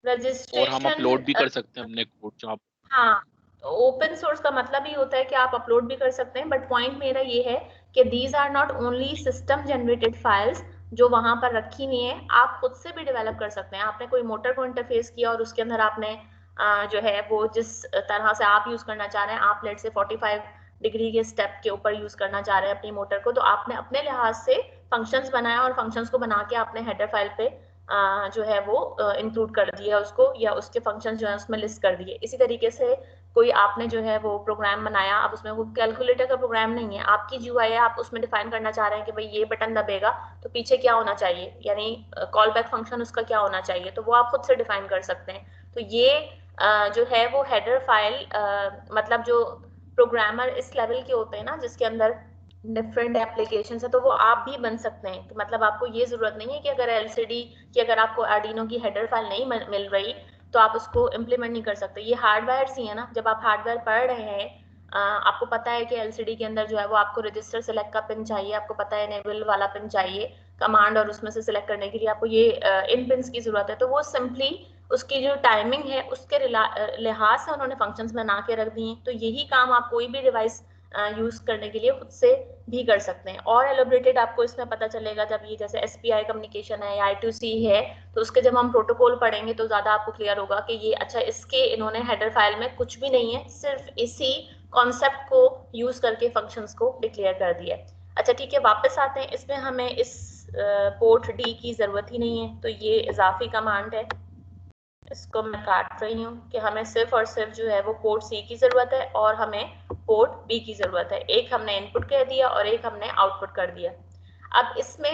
हैं और हम रजिस्ट्रेशन। अपलोड भी कर सकते हैं अपने कोड जो आप। हाँ, तो ओपन सोर्स का मतलब ही होता है कि आप अपलोड भी कर सकते हैं, बट पॉइंट मेरा ये है कि these are not only system generated files जो वहां पर रखी हुई हैं, आप खुद से भी डेवलप कर सकते हैं। आपने कोई मोटर को इंटरफेस किया और उसके अंदर आपने जो है वो जिस तरह से आप यूज करना चाह रहे हैं, आप लेट से 45 डिग्री के स्टेप के ऊपर यूज करना चाह रहे हैं अपनी मोटर को, तो आपने अपने लिहाज से फंक्शंस बनाया और फंक्शंस को बना के आपने हेडर फाइल पे जो है वो इंक्लूड कर दिया उसको, या उसके फंक्शंस जो है उसमें लिस्ट कर दिए। इसी तरीके से कोई आपने जो है वो प्रोग्राम बनाया, अब उसमें वो कैलकुलेटर का प्रोग्राम नहीं है, आपकी GUI है, आप उसमें डिफाइन करना चाह रहे हैं कि भाई ये बटन दबेगा तो पीछे क्या होना चाहिए, यानी कॉल बैक फंक्शन उसका क्या होना चाहिए, तो वो आप खुद से डिफाइन कर सकते हैं। तो ये जो है वो हेडर फाइल, मतलब जो प्रोग्रामर इस लेवल के होते हैं ना जिसके अंदर डिफरेंट एप्लीकेशन है, तो वो आप भी बन सकते हैं। तो मतलब आपको ये जरूरत नहीं है कि अगर LCD की अगर आपको आर्डिनो की हेडर फाइल नहीं मिल रही तो आप उसको इम्प्लीमेंट नहीं कर सकते। ये हार्डवेयर सी है ना, जब आप हार्डवेयर पढ़ रहे हैं, आपको पता है कि LCD के अंदर जो है वो आपको रजिस्टर सेलेक्ट का पिन चाहिए, आपको पता है एनेबल वाला पिन चाहिए कमांड, और उसमें से सिलेक्ट करने के लिए आपको ये इन पिन्स की जरूरत है। तो वो सिंपली उसकी जो टाइमिंग है उसके लिहाज से उन्होंने फंक्शंस बना के रख दी हैं। तो यही काम आप कोई भी डिवाइस यूज करने के लिए खुद से भी कर सकते हैं। और एलोबरेटेड आपको इसमें पता चलेगा जब ये जैसे SPI कम्युनिकेशन है या I2C है, तो उसके जब हम प्रोटोकॉल पढ़ेंगे तो ज्यादा आपको क्लियर होगा कि ये अच्छा इसके इन्होंने हेडर फाइल में कुछ भी नहीं है, सिर्फ इसी कॉन्सेप्ट को यूज करके फंक्शंस को डिक्लेयर कर दिया। अच्छा ठीक है, वापस आते हैं, इसमें हमें इस पोर्ट D की जरूरत ही नहीं है, तो ये इजाफी कमांड है, इसको मैं काट रही हूँ कि हमें सिर्फ और सिर्फ जो है वो पोर्ट C की जरूरत है और हमें पोर्ट B की जरूरत है। एक हमने इनपुट कह दिया और एक हमने आउटपुट कर दिया। अब इसमें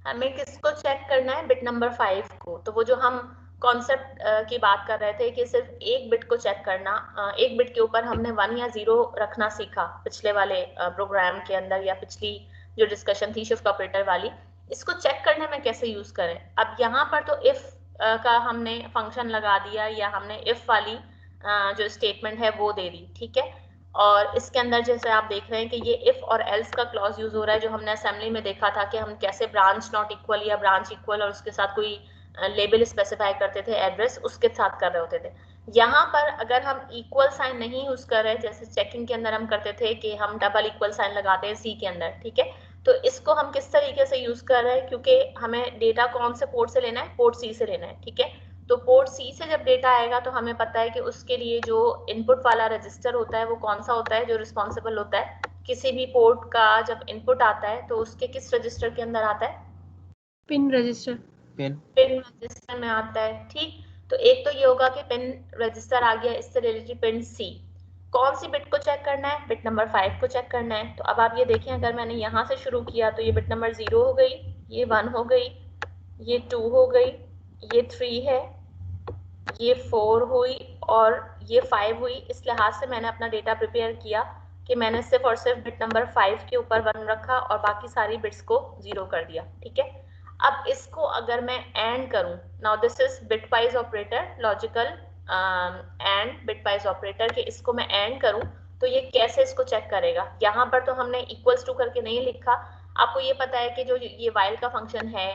हमें किसको चेक करना है? बिट नंबर 5 को। तो वो जो हम कॉन्सेप्ट की बात कर रहे थे कि सिर्फ एक बिट को चेक करना, एक बिट के ऊपर हमने 1 या 0 रखना सीखा पिछले वाले प्रोग्राम के अंदर, या पिछली जो डिस्कशन थी शिफ्ट ऑपरेटर वाली, इसको चेक करने में कैसे यूज करें। अब यहाँ पर तो इफ का हमने फंक्शन लगा दिया या हमने इफ वाली जो स्टेटमेंट है वो दे दी, ठीक है। और इसके अंदर जैसे आप देख रहे हैं कि ये इफ और एल्स का क्लॉज यूज हो रहा है, जो हमने असेंबली में देखा था कि हम कैसे ब्रांच नॉट इक्वल या ब्रांच इक्वल और उसके साथ कोई लेबल स्पेसिफाई करते थे, एड्रेस उसके साथ कर रहे होते थे। यहाँ पर अगर हम इक्वल साइन नहीं यूज कर रहे, जैसे चेकिंग के अंदर हम करते थे कि हम डबल इक्वल साइन लगाते हैं सी के अंदर, ठीक है, तो इसको हम किस तरीके से यूज कर रहे हैं, क्योंकि हमें डेटा कौन से पोर्ट से लेना है? पोर्ट सी से लेना है, ठीक है। तो पोर्ट सी से जब डेटा आएगा तो हमें पता है कि उसके लिए जो इनपुट वाला रजिस्टर होता है वो कौन सा होता है, जो रिस्पॉन्सिबल होता है किसी भी पोर्ट का जब इनपुट आता है तो उसके किस रजिस्टर के अंदर आता है? Pin register. पिन रजिस्टर में आता है, ठीक। तो एक तो ये होगा कि पिन रजिस्टर आ गया, इससे रिलेटेड पिन सी। कौन सी बिट को चेक करना है? बिट नंबर 5 को चेक करना है। तो अब आप ये देखें, अगर मैंने यहाँ से शुरू किया तो ये बिट नंबर 0 हो गई, ये 1 हो गई, ये 2 हो गई, ये 3 है, ये 4 हुई और ये 5 हुई। इस लिहाज से मैंने अपना डेटा प्रिपेयर किया कि मैंने सिर्फ और सिर्फ बिट नंबर 5 के ऊपर 1 रखा और बाकी सारी बिट्स को 0 कर दिया, ठीक है। अब इसको अगर मैं एंड करूं, now this is bit wise operator, logical and bit wise operator, के इसको मैं एंड करूं तो ये कैसे इसको चेक करेगा? यहाँ पर तो हमने इक्वल्स टू करके नहीं लिखा। आपको ये पता है कि जो ये वाइल का फंक्शन है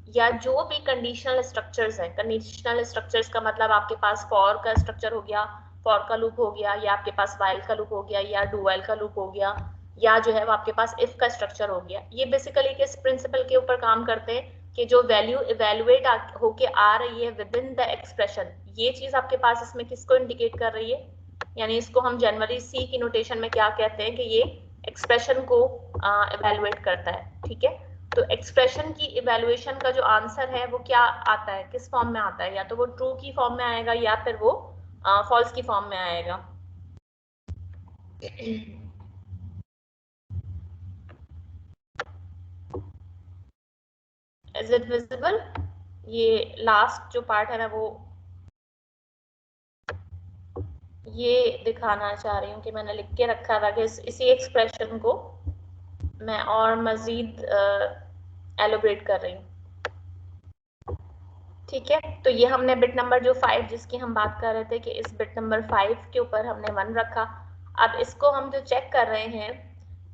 या जो भी कंडीशनल स्ट्रक्चर्स है, कंडीशनल स्ट्रक्चर्स का मतलब आपके पास फॉर का स्ट्रक्चर हो गया, फॉर का लूप हो गया, या आपके पास वाइल का लूप हो गया, या डू वाइल का लूप हो गया, या जो है वो आपके पास इफ का स्ट्रक्चर हो गया। ये बेसिकली किस प्रिंसिपल के ऊपर काम करते हैं कि जो वैल्यू इवेल्युएट होके आ रही है विद इन द एक्सप्रेशन, ये चीज आपके पास इसमें किसको इंडिकेट कर रही है? यानी इसको हम जनरली सी की नोटेशन में क्या कहते हैं कि ये एक्सप्रेशन को इवेल्युएट करता है, ठीक है। तो एक्सप्रेशन की इवेल्युएशन का जो आंसर है वो क्या आता है, किस फॉर्म में आता है? या तो वो ट्रू की फॉर्म में आएगा या फिर वो फॉल्स की फॉर्म में आएगा। Is it visible? ये लास्ट जो पार्ट है ना वो ये दिखाना चाह रही हूँ कि मैंने लिख के रखा था कि इसी एक्सप्रेशन को मैं और मजीद एलोबरेट कर रही हूँ, ठीक है। तो ये हमने बिट नंबर जो 5 जिसकी हम बात कर रहे थे कि इस बिट नंबर 5 के ऊपर हमने 1 रखा। अब इसको हम जो चेक कर रहे हैं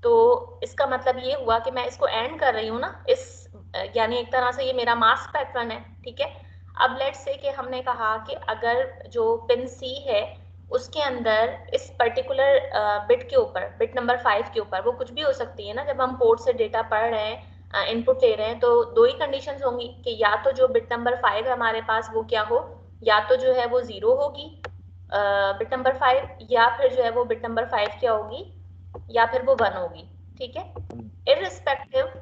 तो इसका मतलब ये हुआ कि मैं इसको एंड कर रही हूँ ना, इस यानी एक तरह से ये मेरा मास्क पैटर्न है, ठीक है। अब लेट्स से कि हमने कहा कि अगर जो पिन सी है उसके अंदर इस पर्टिकुलर बिट के ऊपर, बिट नंबर 5 के ऊपर, वो कुछ भी हो सकती है ना, जब हम पोर्ट से डेटा पढ़ रहे हैं, इनपुट ले रहे हैं, तो दो ही कंडीशंस होंगी कि या तो जो बिट नंबर 5 है हमारे पास वो क्या हो, या तो जो है वो 0 होगी बिट नंबर 5, या फिर जो है वो बिट नंबर 5 क्या होगी, या फिर वो 1 होगी, ठीक है। Irrespective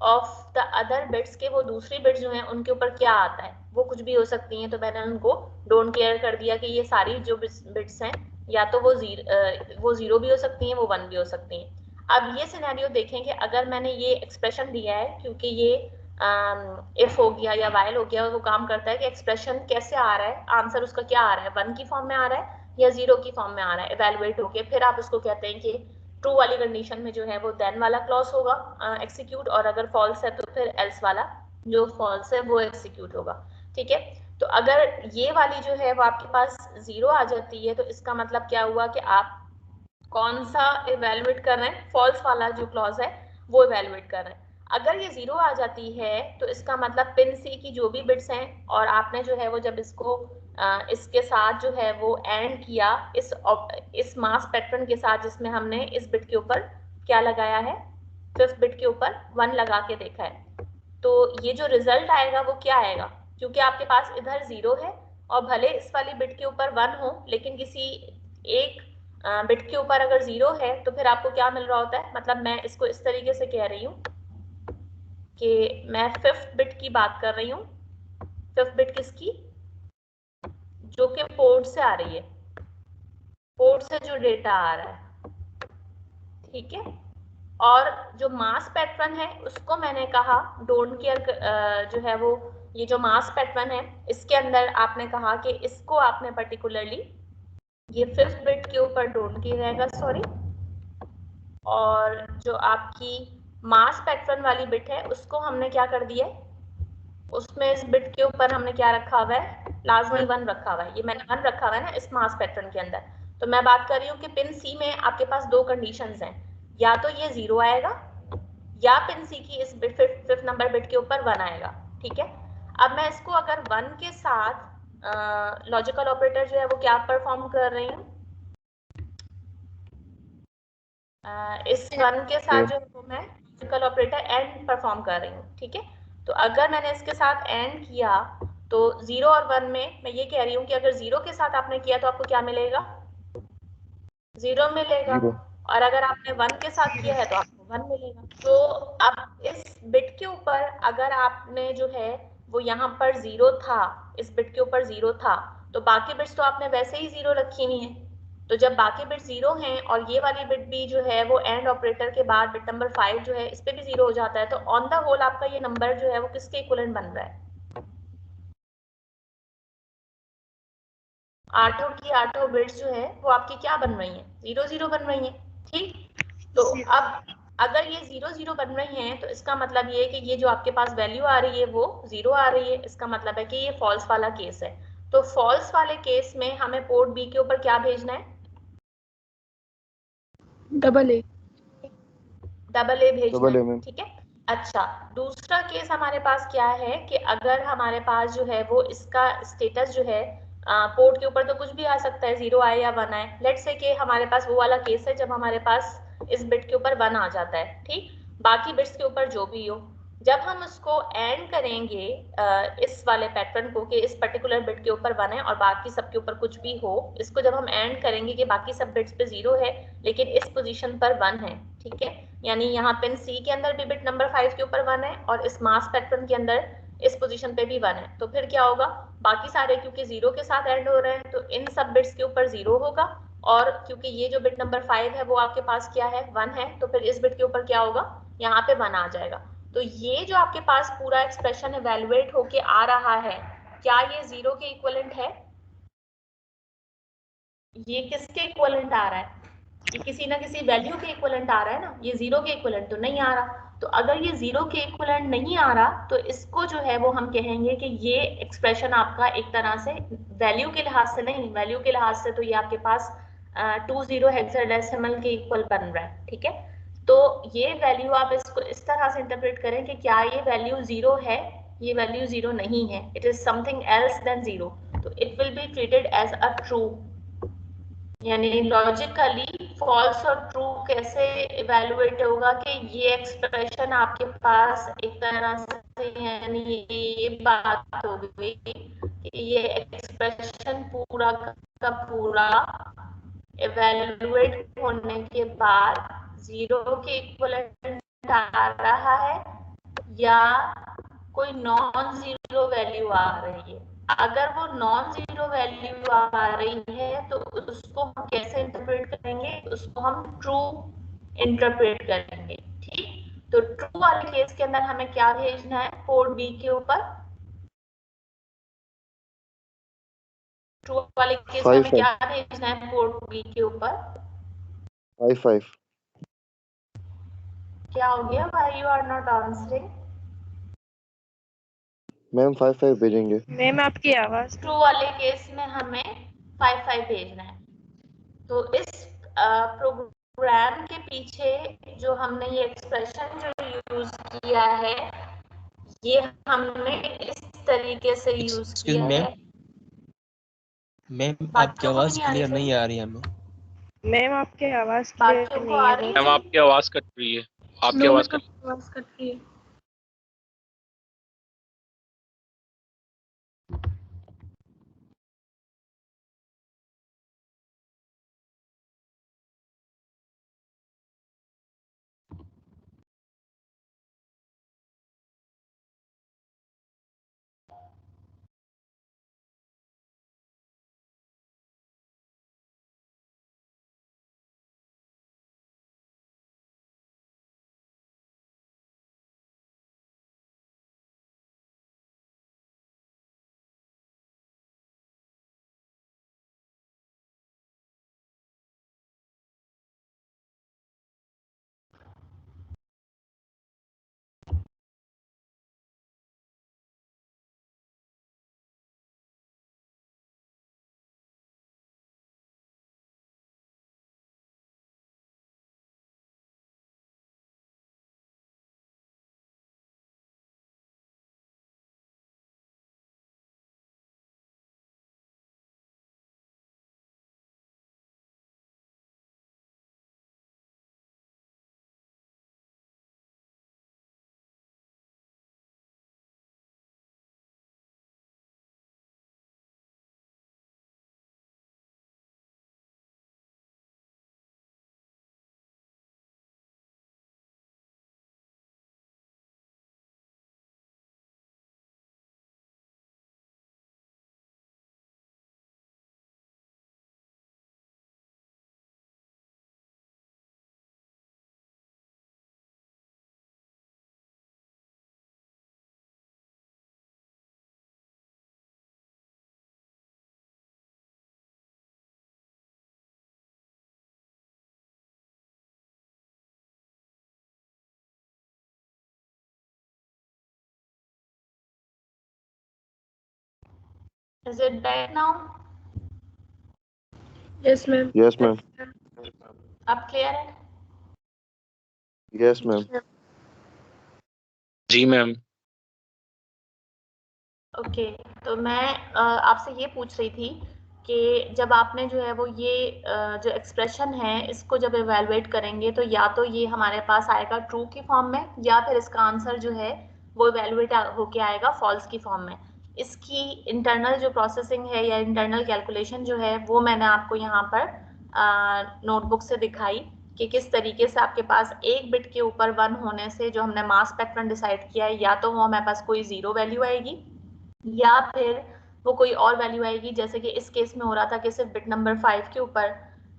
of the other bits के वो दूसरी बिट्स जो हैं उनके ऊपर क्या आता है, वो कुछ भी हो सकती हैं। तो मैंने उनको डोंट केयर कर दिया कि ये सारी जो बिट्स हैं या तो वो 0 भी हो सकती हैं, वो 1 भी हो सकती हैं। अब ये सिनेरियो देखें कि अगर मैंने ये एक्सप्रेशन दिया है, क्योंकि ये इफ हो गया या वाइल हो गया, वो काम करता है कि एक्सप्रेशन कैसे आ रहा है, आंसर उसका क्या आ रहा है, 1 की फॉर्म में आ रहा है या 0 की फॉर्म में आ रहा है, इवेलुएट होके फिर आप उसको कहते हैं कि ट्रू वाली कंडीशन में जो है वो देन वाला क्लॉज होगा एक्सिक्यूट, और अगर फॉल्स है तो फिर एल्स वाला जो फॉल्स है वो एक्सिक्यूट होगा, ठीक है। तो अगर ये वाली जो है वो आपके पास 0 आ जाती है तो इसका मतलब क्या हुआ कि आप कौन सा इवेलुएट कर रहे हैं, फॉल्स वाला जो क्लॉज है वो इवेलुएट कर रहे हैं। अगर ये 0 आ जाती है तो इसका मतलब पिन सी की जो भी बिट्स हैं, और आपने जो है वो जब इसको इसके साथ जो है वो एंड किया इस मास पैटर्न के साथ, जिसमें हमने इस बिट के ऊपर क्या लगाया है, 5th बिट के ऊपर 1 लगा के देखा है, तो ये जो रिजल्ट आएगा वो क्या आएगा, क्योंकि आपके पास इधर 0 है और भले इस वाली बिट के ऊपर 1 हो, लेकिन किसी एक बिट के ऊपर अगर 0 है तो फिर आपको क्या मिल रहा होता है, मतलब मैं इसको इस तरीके से कह रही हूँ कि मैं 5th बिट की बात कर रही हूँ। 5th बिट किसकी, जो कि पोर्ट से आ रही है, पोर्ट से जो डेटा आ रहा है, ठीक है। और जो मास पैटर्न है उसको मैंने कहा डोंट केयर, जो है वो ये जो मास पैटर्न है इसके अंदर आपने कहा कि इसको आपने पर्टिकुलरली ये 5th बिट के ऊपर डोंट केयर रहेगा, सॉरी, और जो आपकी मास पैटर्न वाली बिट है उसको हमने क्या कर दिया है, उसमें इस बिट के ऊपर हमने क्या रखा हुआ है, लाजमी 1 रखा हुआ है, ये मैंने 1 रखा हुआ है ना इस मास पैटर्न के अंदर। तो मैं बात कर रही हूँ कि पिन सी में आपके पास 2 कंडीशंस हैं, या तो ये 0 आएगा या पिन सी की इस 5th नंबर बिट के ऊपर 1 आएगा, ठीक है। अब मैं इसको अगर 1 के साथ लॉजिकल ऑपरेटर जो है वो क्या परफॉर्म कर रही हूँ, इस 1 के साथ जो है मैं लॉजिकल ऑपरेटर एंड परफॉर्म कर रही हूँ, ठीक है। तो अगर मैंने इसके साथ एंड किया तो 0 और 1 में मैं ये कह रही हूँ कि अगर 0 के साथ आपने किया तो आपको क्या मिलेगा, 0 मिलेगा, और अगर आपने 1 के साथ किया है तो आपको 1 मिलेगा। तो अब इस बिट के ऊपर अगर आपने जो है वो यहाँ पर 0 था, इस बिट के ऊपर 0 था, तो बाकी बिट्स तो आपने वैसे ही 0 रखी हुई है। तो जब बाकी बिट 0 हैं और ये वाली बिट भी जो है वो एंड ऑपरेटर के बाद बिट नंबर 5 जो है इस पे भी 0 हो जाता है, तो ऑन द होल आपका ये नंबर जो है वो किसके इक्विवेलेंट बन रहा है, आठों की आठों बिट्स जो है वो आपकी क्या बन रही हैं, 0 0 बन रही हैं, ठीक। तो अब अगर ये 0 0 बन रही हैं तो इसका मतलब ये है कि ये जो आपके पास वैल्यू आ रही है वो 0 आ रही है, इसका मतलब है कि ये फॉल्स वाला केस है। तो फॉल्स वाले केस में हमें पोर्ट बी के ऊपर क्या भेजना है, डबल ए भेजना है, ठीक है। अच्छा, दूसरा केस हमारे पास क्या है कि अगर हमारे पास जो है वो इसका स्टेटस जो है पोर्ट के ऊपर तो कुछ भी आ सकता है, 0 आए या 1 आए, लेट्स से कि हमारे पास वो वाला केस है जब हमारे पास इस बिट के ऊपर 1 आ जाता है, ठीक, बाकी बिट्स के ऊपर जो भी हो, जब हम उसको एंड करेंगे इस वाले पैटर्न को कि इस पर्टिकुलर बिट के ऊपर 1 है और बाकी सब के ऊपर कुछ भी हो, इसको जब हम एंड करेंगे कि बाकी सब बिट्स पे 0 है लेकिन इस पोजीशन पर 1 है, ठीक है, यानी यहाँ पिन सी के अंदर भी बिट नंबर 5 के ऊपर 1 है और इस मास पैटर्न के अंदर इस पोजीशन पे भी 1 है, तो फिर क्या होगा, बाकी सारे क्योंकि 0 के साथ एंड हो रहे हैं तो इन सब बिट्स के ऊपर 0 होगा, और क्योंकि ये जो बिट नंबर 5 है वो आपके पास क्या है, 1 है, तो फिर इस बिट के ऊपर क्या होगा, यहाँ पे 1 आ जाएगा। तो ये जो आपके पास पूरा एक्सप्रेशन इवैल्यूएट होके आ रहा है, क्या ये 0 के इक्विवेलेंट है, ये किसके इक्विवेलेंट आ रहा है, ये किसी ना किसी वैल्यू के इक्विवेलेंट आ रहा है ना, ये 0 के इक्विवेलेंट तो नहीं आ रहा। तो अगर ये 0 के इक्विवेलेंट नहीं आ रहा तो इसको जो है वो हम कहेंगे कि ये एक्सप्रेशन आपका एक तरह से वैल्यू के लिहाज से नहीं, वैल्यू के लिहाज से तो ये आपके पास 20 हेक्साडेसिमल के इक्वल बन रहा है, ठीक है। तो ये वैल्यू आप इसको इस तरह से इंटरप्रेट करें कि क्या ये वैल्यू 0 है, ये वैल्यू 0 नहीं है, it is something else than 0, तो it will be treated as a true, यानी लॉजिकली फॉल्स और ट्रू कैसे इवैल्यूएट होगा कि ये एक्सप्रेशन आपके पास एक तरह से, यानी ये बात हो गई कि ये एक्सप्रेशन पूरा का पूरा इवैल्यूएट होने के बाद 0 के इक्विवेलेंट आ रहा है या कोई नॉन जीरो वैल्यू आ रही है। अगर वो नॉन जीरो वैल्यू आ रही है तो उसको हम कैसे इंटरप्रेट करेंगे, उसको हम ट्रू इंटरप्रेट करेंगे, ठीक। तो ट्रू वाले केस के अंदर हमें क्या भेजना है, पोर्ट बी के ऊपर, ट्रू वाले केस में हमें क्या भेजना है पोर्ट बी के ऊपर, 5 क्या हो गया, why you are not answering, ma'am 5 भेजेंगे मैम आपकी आवाज ट्रू वाले केस में हमें 5 भेजना है। तो इस प्रोग्राम के पीछे जो हमने ये एक्सप्रेशन जो यूज किया है ये हमने इस तरीके से यूज किया है। मैम बात आपकी क्यों को आवाज नहीं आ रही क्लियर सर? नहीं आ रही हमें। मैम आपकी आवाज बात क्लियर क्यों को नहीं आ है रही मैम है? आपकी आवाज कट रही है, आपकी नो आवाज मैम कट आवाज कट रही है। Is it back now? Yes ma'am. Yes, ma'am. अब क्लियर है? Yes, ma'am. जी मैम। ओके तो मैं आपसे ये पूछ रही थी कि जब आपने जो है वो ये जो एक्सप्रेशन है इसको जब एवेलुएट करेंगे तो या तो ये हमारे पास आएगा ट्रू की फॉर्म में या फिर इसका आंसर जो है वो एवेलुएट होके आएगा फॉल्स की फॉर्म में। इसकी इंटरनल जो प्रोसेसिंग है या इंटरनल कैलकुलेशन जो है वो मैंने आपको यहाँ पर नोटबुक से दिखाई कि किस तरीके से आपके पास एक बिट के ऊपर 1 होने से जो हमने मास स्पेक्ट्रम डिसाइड किया है या तो वो हमारे पास कोई जीरो वैल्यू आएगी या फिर वो कोई और वैल्यू आएगी, जैसे कि इस केस में हो रहा था कि सिर्फ बिट नंबर 5 के ऊपर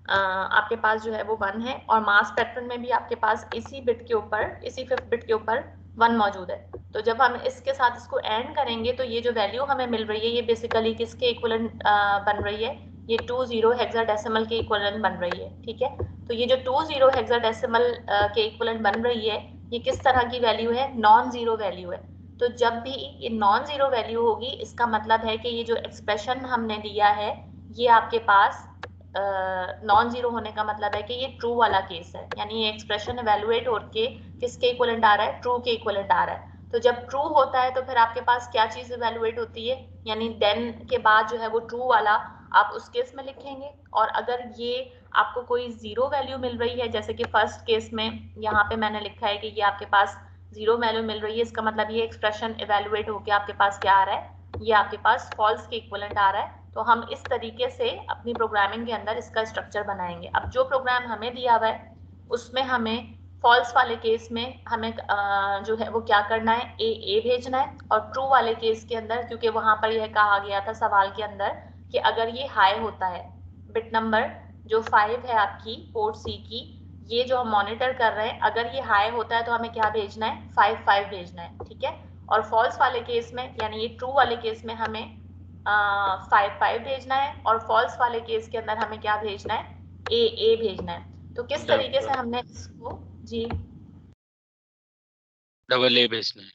आपके पास जो है वो 1 है और मास पैटर्न में भी आपके पास इसी बिट के ऊपर इसी 5th बिट के ऊपर 1 मौजूद है। तो जब हम इसके साथ इसको एंड करेंगे तो ये जो वैल्यू हमें मिल रही है ये बेसिकली किसके इक्विवेलेंट बन रही है, ये 20 हेक्साडेसिमल के इक्विवेलेंट बन रही है। ठीक है, तो ये जो 20 हेक्साडेसिमल के इक्विवेलेंट बन रही है ये किस तरह की वैल्यू है, नॉन जीरो वैल्यू है। तो जब भी ये नॉन जीरो वैल्यू होगी इसका मतलब है कि ये जो एक्सप्रेशन हमने दिया है ये आपके पास नॉन जीरो होने का मतलब है कि ये ट्रू वाला केस है, यानी ये एक्सप्रेशन इवेलुएट होके किसके इक्विवेलेंट आ रहा है, ट्रू के इक्विवेलेंट आ रहा है। तो जब ट्रू होता है तो फिर आपके पास क्या चीज इवेलुएट होती है, यानी देन के बाद जो है वो ट्रू वाला आप उस केस में लिखेंगे। और अगर ये आपको कोई जीरो वैल्यू मिल रही है जैसे कि फर्स्ट केस में यहाँ पे मैंने लिखा है कि ये आपके पास जीरो वैल्यू मिल रही है, इसका मतलब ये एक्सप्रेशन इवेलुएट होके आपके पास क्या आ रहा है, ये आपके पास फॉल्स के इक्विवेलेंट आ रहा है। तो हम इस तरीके से अपनी प्रोग्रामिंग के अंदर इसका स्ट्रक्चर बनाएंगे। अब जो प्रोग्राम हमें दिया हुआ है उसमें हमें फॉल्स वाले केस में हमें जो है वो क्या करना है, ए भेजना है, और ट्रू वाले केस के अंदर क्योंकि वहां पर यह कहा गया था सवाल के अंदर कि अगर ये हाई होता है, बिट नंबर जो 5 है आपकी पोर्ट सी की, ये जो हम मॉनिटर कर रहे हैं अगर ये हाई होता है तो हमें क्या भेजना है, 5 भेजना है। ठीक है, और फॉल्स वाले केस में यानी ये ट्रू वाले केस में हमें 5 भेजना है और फॉल्स वाले केस के अंदर हमें क्या भेजना है, ए भेजना है। तो किस तरीके से हमने इसको जी डबल ए भेजना है,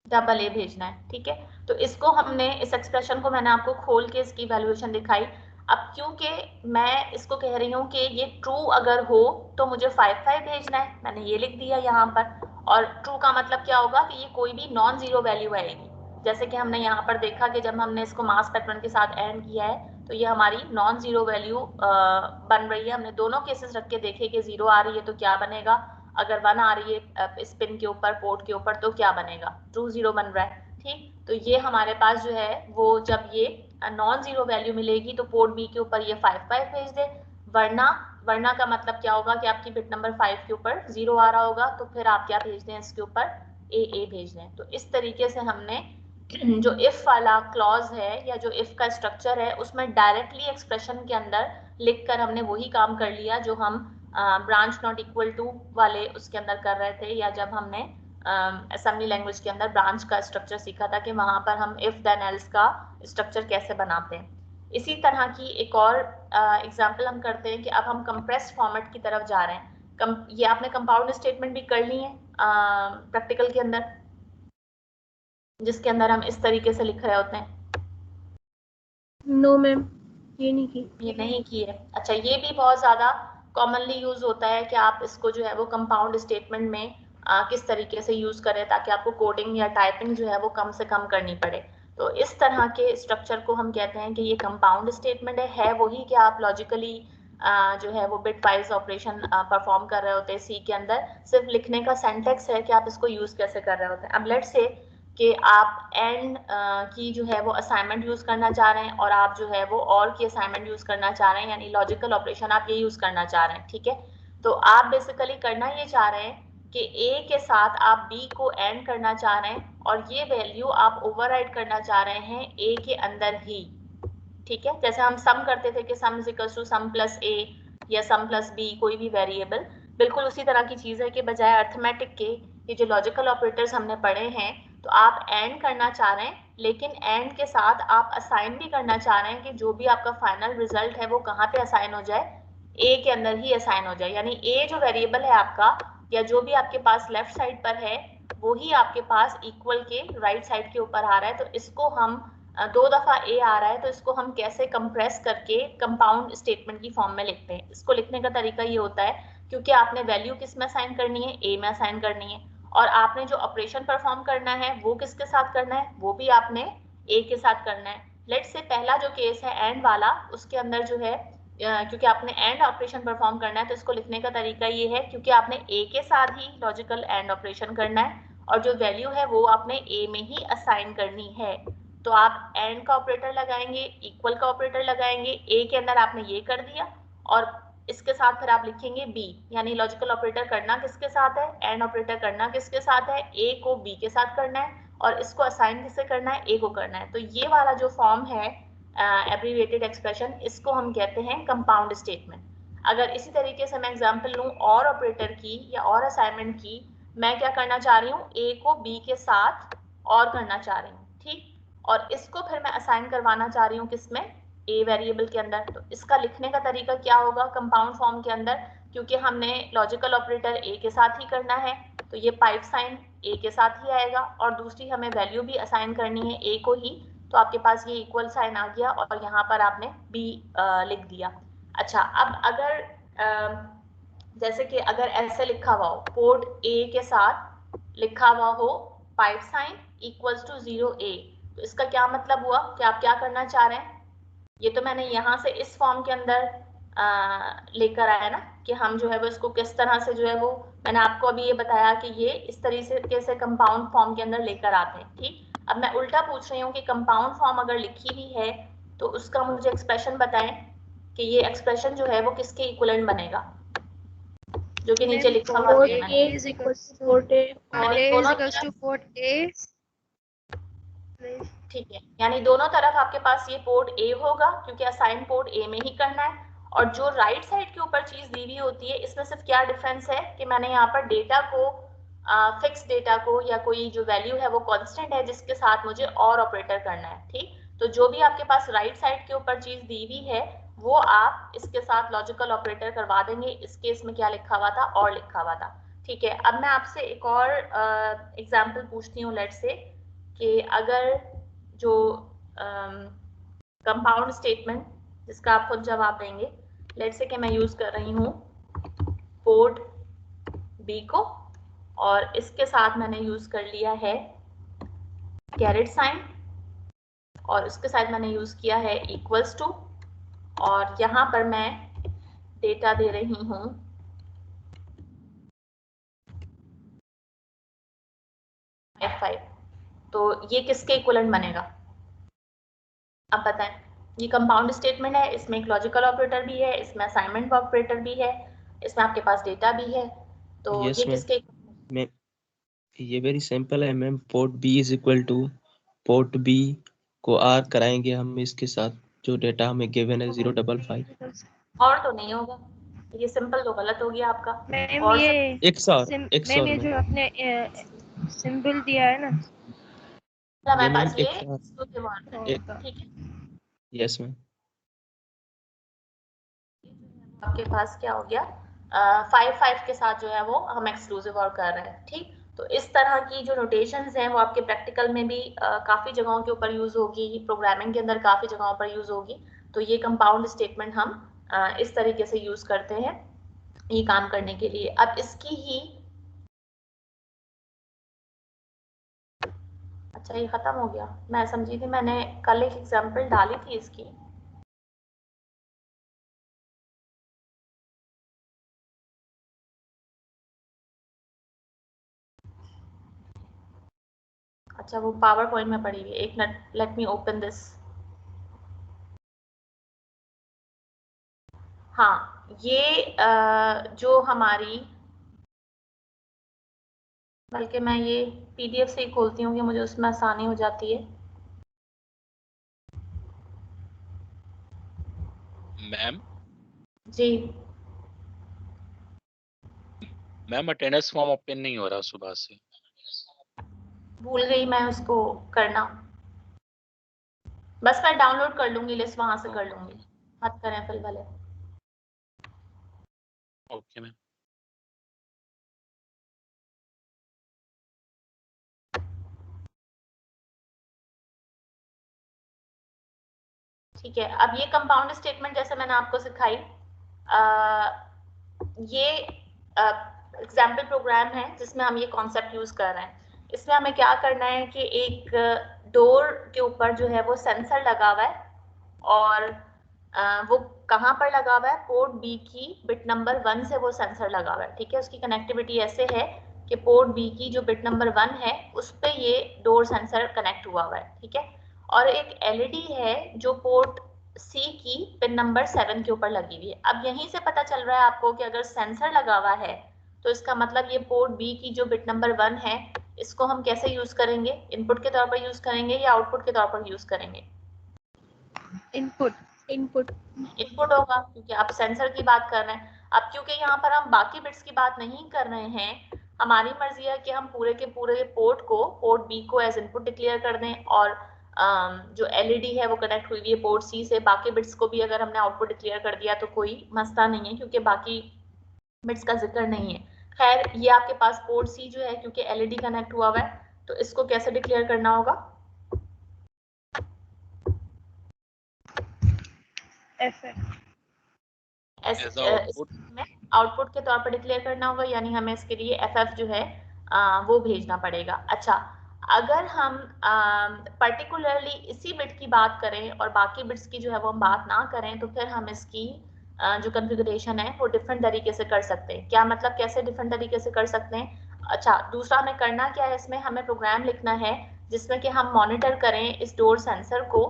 डबल ए भेजना है। ठीक है, तो इसको हमने इस एक्सप्रेशन को मैंने आपको खोल के इसकी वैल्यूएशन दिखाई। अब क्योंकि मैं इसको कह रही हूँ कि ये ट्रू अगर हो तो मुझे 5 भेजना है, मैंने ये लिख दिया यहाँ पर, और ट्रू का मतलब क्या होगा कि ये कोई भी नॉन जीरो वैल्यू आएगी। जैसे कि हमने यहाँ पर देखा कि जब हमने इसको मास पैटर्न के साथ एंड किया है तो ये हमारी नॉन जीरो वैल्यू बन रही है। हमने दोनों केसेस रख के देखे कि जीरो आ रही है तो क्या बनेगा, अगर 1 आ रही है स्पिन के ऊपर, पोर्ट के ऊपर, तो क्या बनेगा, ट्रू जीरो बन रहा है। ठीक, तो ये हमारे पास जो है वो जब ये नॉन जीरो वैल्यू मिलेगी तो पोर्ट बी के ऊपर ये 5 भेज दे, वरना का मतलब क्या होगा कि आपकी बिट नंबर 5 के ऊपर 0 आ रहा होगा तो फिर आप क्या भेज दें, इसके ऊपर ए भेज दें। तो इस तरीके से हमने जो इफ वाला क्लॉज है या जो इफ का स्ट्रक्चर है उसमें डायरेक्टली एक्सप्रेशन के अंदर लिखकर हमने वही काम कर लिया जो हम ब्रांच नॉट इक्वल टू वाले उसके अंदर कर रहे थे, या जब हमने असेंबली लैंग्वेज के अंदर ब्रांच का स्ट्रक्चर सीखा था कि वहां पर हम इफ देन एल्स का स्ट्रक्चर कैसे बनाते हैं। इसी तरह की एक और एग्जांपल हम करते हैं कि अब हम कंप्रेस्ड फॉर्मेट की तरफ जा रहे हैं। ये आपने कंपाउंड स्टेटमेंट भी कर ली है प्रैक्टिकल के अंदर, जिसके अंदर हम इस तरीके से लिख रहे होते हैं। नो मैम, ये नहीं की। ये नहीं की है। अच्छा, ये भी बहुत ज्यादा कॉमनली यूज होता है कि आप इसको जो है वो कंपाउंड स्टेटमेंट में किस तरीके से यूज करें ताकि आपको कोडिंग या टाइपिंग जो है वो कम से कम करनी पड़े। तो इस तरह के स्ट्रक्चर को हम कहते हैं कि ये कंपाउंड स्टेटमेंट है वही कि आप लॉजिकली जो है वो बिट वाइज ऑपरेशन परफॉर्म कर रहे होते हैं सी के अंदर, सिर्फ लिखने का सेंटेक्स है कि आप इसको यूज कैसे कर रहे होते हैं। अब लेट्स से कि आप एंड की जो है वो असाइनमेंट यूज करना चाह रहे हैं और आप जो है वो और की असाइनमेंट यूज करना चाह रहे हैं, यानी लॉजिकल ऑपरेशन आप ये यूज करना चाह रहे हैं। ठीक है, तो आप बेसिकली करना ये चाह रहे हैं कि ए के साथ आप बी को एंड करना चाह रहे हैं और ये वैल्यू आप ओवरराइड करना चाह रहे हैं ए के अंदर ही। ठीक है, जैसे हम सम करते थे कि sum is equals to sum plus A या सम प्लस बी, कोई भी वेरिएबल, बिल्कुल उसी तरह की चीज है कि बजाय अर्थमेटिक के ये जो लॉजिकल ऑपरेटर्स हमने पढ़े हैं तो आप एंड करना चाह रहे हैं, लेकिन एंड के साथ आप असाइन भी करना चाह रहे हैं कि जो भी आपका फाइनल रिजल्ट है वो कहाँ पे असाइन हो जाए, ए के अंदर ही असाइन हो जाए। यानी ए जो वेरिएबल है आपका या जो भी आपके पास लेफ्ट साइड पर है वो ही आपके पास इक्वल के राइट साइड के ऊपर आ रहा है। तो इसको हम 2 दफा ए आ रहा है तो इसको हम कैसे कंप्रेस करके कंपाउंड स्टेटमेंट की फॉर्म में लिखते हैं। इसको लिखने का तरीका ये होता है क्योंकि आपने वैल्यू किस में असाइन करनी है, ए में असाइन करनी है, और आपने जो ऑपरेशन परफॉर्म करना है वो किसके साथ करना है, वो भी आपने ए के साथ करना है। लेट्स से पहला जो केस है एंड वाला, उसके अंदर जो है क्योंकि आपने एंड ऑपरेशन परफॉर्म करना है तो इसको लिखने का तरीका ये है क्योंकि आपने ए के साथ ही लॉजिकल एंड ऑपरेशन करना है और जो वैल्यू है वो आपने ए में ही असाइन करनी है। तो आप एंड का ऑपरेटर लगाएंगे, इक्वल का ऑपरेटर लगाएंगे, ए के अंदर आपने ये कर दिया और इसके साथ फिर आप लिखेंगे बी, यानी लॉजिकल ऑपरेटर करना किसके साथ है, एंड ऑपरेटर करना किसके साथ है, ए को बी के साथ करना है और इसको असाइन किससे करना है, ए को करना है। तो ये वाला जो फॉर्म है एब्रीविएटेड एक्सप्रेशन, इसको हम कहते हैं कंपाउंड स्टेटमेंट। अगर इसी तरीके से मैं एग्जांपल लूं और ऑपरेटर की या और असाइनमेंट की, मैं क्या करना चाह रही हूँ, ए को बी के साथ और करना चाह रही हूँ। ठीक, और इसको फिर मैं असाइन करवाना चाह रही हूँ किसमें, ए वेरिएबल के अंदर। तो इसका लिखने का तरीका क्या होगा कंपाउंड फॉर्म के अंदर, क्योंकि हमने लॉजिकल ऑपरेटर ए के साथ ही करना है तो ये पाइप साइन ए के साथ ही आएगा और दूसरी हमें वैल्यू भी असाइन करनी है ए को ही, तो आपके पास ये इक्वल साइन आ गया और यहाँ पर आपने बी लिख दिया। अच्छा, अब अगर जैसे कि अगर ऐसे लिखा हुआ हो, पोर्ट ए के साथ लिखा हुआ हो pipe sign equals to 0A, तो इसका क्या मतलब हुआ कि आप क्या करना चाह रहे हैं, ये तो मैंने यहाँ से इस फॉर्म के अंदर लेकर आया ना कि हम जो है वो इसको किस तरह से जो है वो, मैंने आपको अभी ये बताया कि ये इस तरीके से कंपाउंड फॉर्म के अंदर लेकर आते हैं। ठीक, अब मैं उल्टा पूछ रही हूँ कि कंपाउंड फॉर्म अगर लिखी हुई है तो उसका मुझे एक्सप्रेशन बताएं कि ये एक्सप्रेशन जो है वो किसके इक्विवेलेंट बनेगा, जो कि नीचे लिखा हुआ है। ठीक है, यानी दोनों तरफ आपके पास ये पोर्ट ए होगा क्योंकि असाइन पोर्ट ए में ही करना है, और जो राइट साइड के ऊपर चीज दी हुई होती है इसमें सिर्फ क्या डिफरेंस है कि मैंने यहाँ पर डेटा को फिक्स डेटा को या कोई जो वैल्यू है वो कांस्टेंट है जिसके साथ मुझे और ऑपरेटर करना है। ठीक, तो जो भी आपके पास राइट साइड के ऊपर चीज दी हुई है वो आप इसके साथ लॉजिकल ऑपरेटर करवा देंगे। इस केस में क्या लिखा हुआ था, और लिखा हुआ था। ठीक है, अब मैं आपसे एक और एग्जाम्पल पूछती हूँ। लेट्स से कि अगर जो कंपाउंड स्टेटमेंट जिसका आप खुद जवाब देंगे, लेट्स से कि मैं यूज कर रही हूँ पोर्ट बी को और इसके साथ मैंने यूज कर लिया है कैरेट साइन, और इसके साथ मैंने यूज किया है इक्वल्स टू, और यहाँ पर मैं डेटा दे रही हूँ F5। तो ये किसके इक्विवेलेंट बनेगा? अब बताएं। ये कंपाउंड स्टेटमेंट है, इसमें एक लॉजिकल ऑपरेटर भी है, इसमें असाइनमेंट ऑपरेटर भी है, इसमें आपके पास डेटा भी है, तो Yes, ये ma'am. किसके? मैम ये वेरी सिंपल है ma'am. Port B is equal to port B को आर कराएंगे हम इसके साथ जो डेटा हमें गिवन है 055। और तो नहीं होगा, ये सिंपल तो गलत हो गया आपका। मैम और ये एक सौ मैम ये जो आपने सिंबल दिया है ना, हमारे ये पास मैम ये एक exclusive order है, एक ठीक है। Yes ma'am. आपके पास क्या हो गया, 5 के साथ जो है वो हम एक्सक्लूसिव और कर रहे हैं, ठीक। तो इस तरह की जो नोटेशंस हैं वो आपके प्रैक्टिकल में भी काफ़ी जगहों के ऊपर यूज़ होगी, प्रोग्रामिंग के अंदर काफ़ी जगहों पर यूज़ होगी। तो ये कंपाउंड स्टेटमेंट हम इस तरीके से यूज़ करते हैं ये काम करने के लिए। अब इसकी ही, अच्छा ये ख़त्म हो गया, मैं समझी थी मैंने कल एक एग्जाम्पल डाली थी इसकी। अच्छा वो पावर पॉइंट में पड़ी हुई है, एक minute, let me open this. हाँ, ये जो हमारी, बल्कि मैं ये पीडीएफ से ही खोलती हूँ कि मुझे उसमें आसानी हो जाती है। मैम जी मैम अटेंडेंस फॉर्म ओपन नहीं हो रहा सुबह से। भूल गई मैं उसको करना, बस मैं डाउनलोड कर लूंगी लिस्ट, वहां से कर लूंगी, मत करें फिल वाले। Okay ma'am. ठीक है, अब ये कंपाउंड स्टेटमेंट जैसे मैंने आपको सिखाई, ये एग्जाम्पल प्रोग्राम है जिसमें हम ये कॉन्सेप्ट यूज कर रहे हैं। इसमें हमें क्या करना है कि एक डोर के ऊपर जो है वो सेंसर लगा हुआ है, और वो कहाँ पर लगा हुआ है, पोर्ट बी की बिट नंबर 1 से वो सेंसर लगा हुआ है, ठीक है। उसकी कनेक्टिविटी ऐसे है कि पोर्ट बी की जो बिट नंबर 1 है उस पे ये डोर सेंसर कनेक्ट हुआ हुआ है, ठीक है। और एक एलईडी है जो पोर्ट सी की पिन नंबर 7 के ऊपर लगी हुई है। अब यहीं से पता चल रहा है आपको कि अगर सेंसर लगा हुआ है तो इसका मतलब ये पोर्ट बी की जो बिट नंबर 1 है इसको हम कैसे यूज करेंगे, इनपुट के तौर पर यूज करेंगे या आउटपुट के तौर पर यूज करेंगे? इनपुट इनपुट इनपुट होगा, क्योंकि आप सेंसर की बात कर रहे हैं। अब क्योंकि यहाँ पर हम बाकी बिट्स की बात नहीं कर रहे हैं, हमारी मर्जी है कि हम पूरे के पूरे पोर्ट को, पोर्ट बी को एज इनपुट डिक्लेयर कर दें, और जो एलईडी है वो कनेक्ट हुई है पोर्ट सी से, बाकी बिट्स को भी अगर हमने आउटपुट डिक्लेयर कर दिया तो कोई मसला नहीं है, क्योंकि बाकी बिट्स का जिक्र नहीं है। खैर, ये आपके पास पोर्ट सी जो है क्योंकि एलईडी कनेक्ट हुआ हुआ है, तो इसको कैसे डिक्लेयर करना होगा? आउटपुट के तौर पर डिक्लेयर करना होगा, यानी हमें इसके लिए एफ जो है वो भेजना पड़ेगा। अच्छा, अगर हम पर्टिकुलरली इसी बिट की बात करें और बाकी बिट्स की जो है वो हम बात ना करें, तो फिर हम इसकी जो कॉन्फ़िगरेशन है वो डिफरेंट तरीके से कर सकते हैं। क्या मतलब, कैसे डिफरेंट तरीके से कर सकते हैं? अच्छा, दूसरा हमें करना क्या है, इसमें हमें प्रोग्राम लिखना है जिसमें कि हम मॉनिटर करें इस डोर सेंसर को,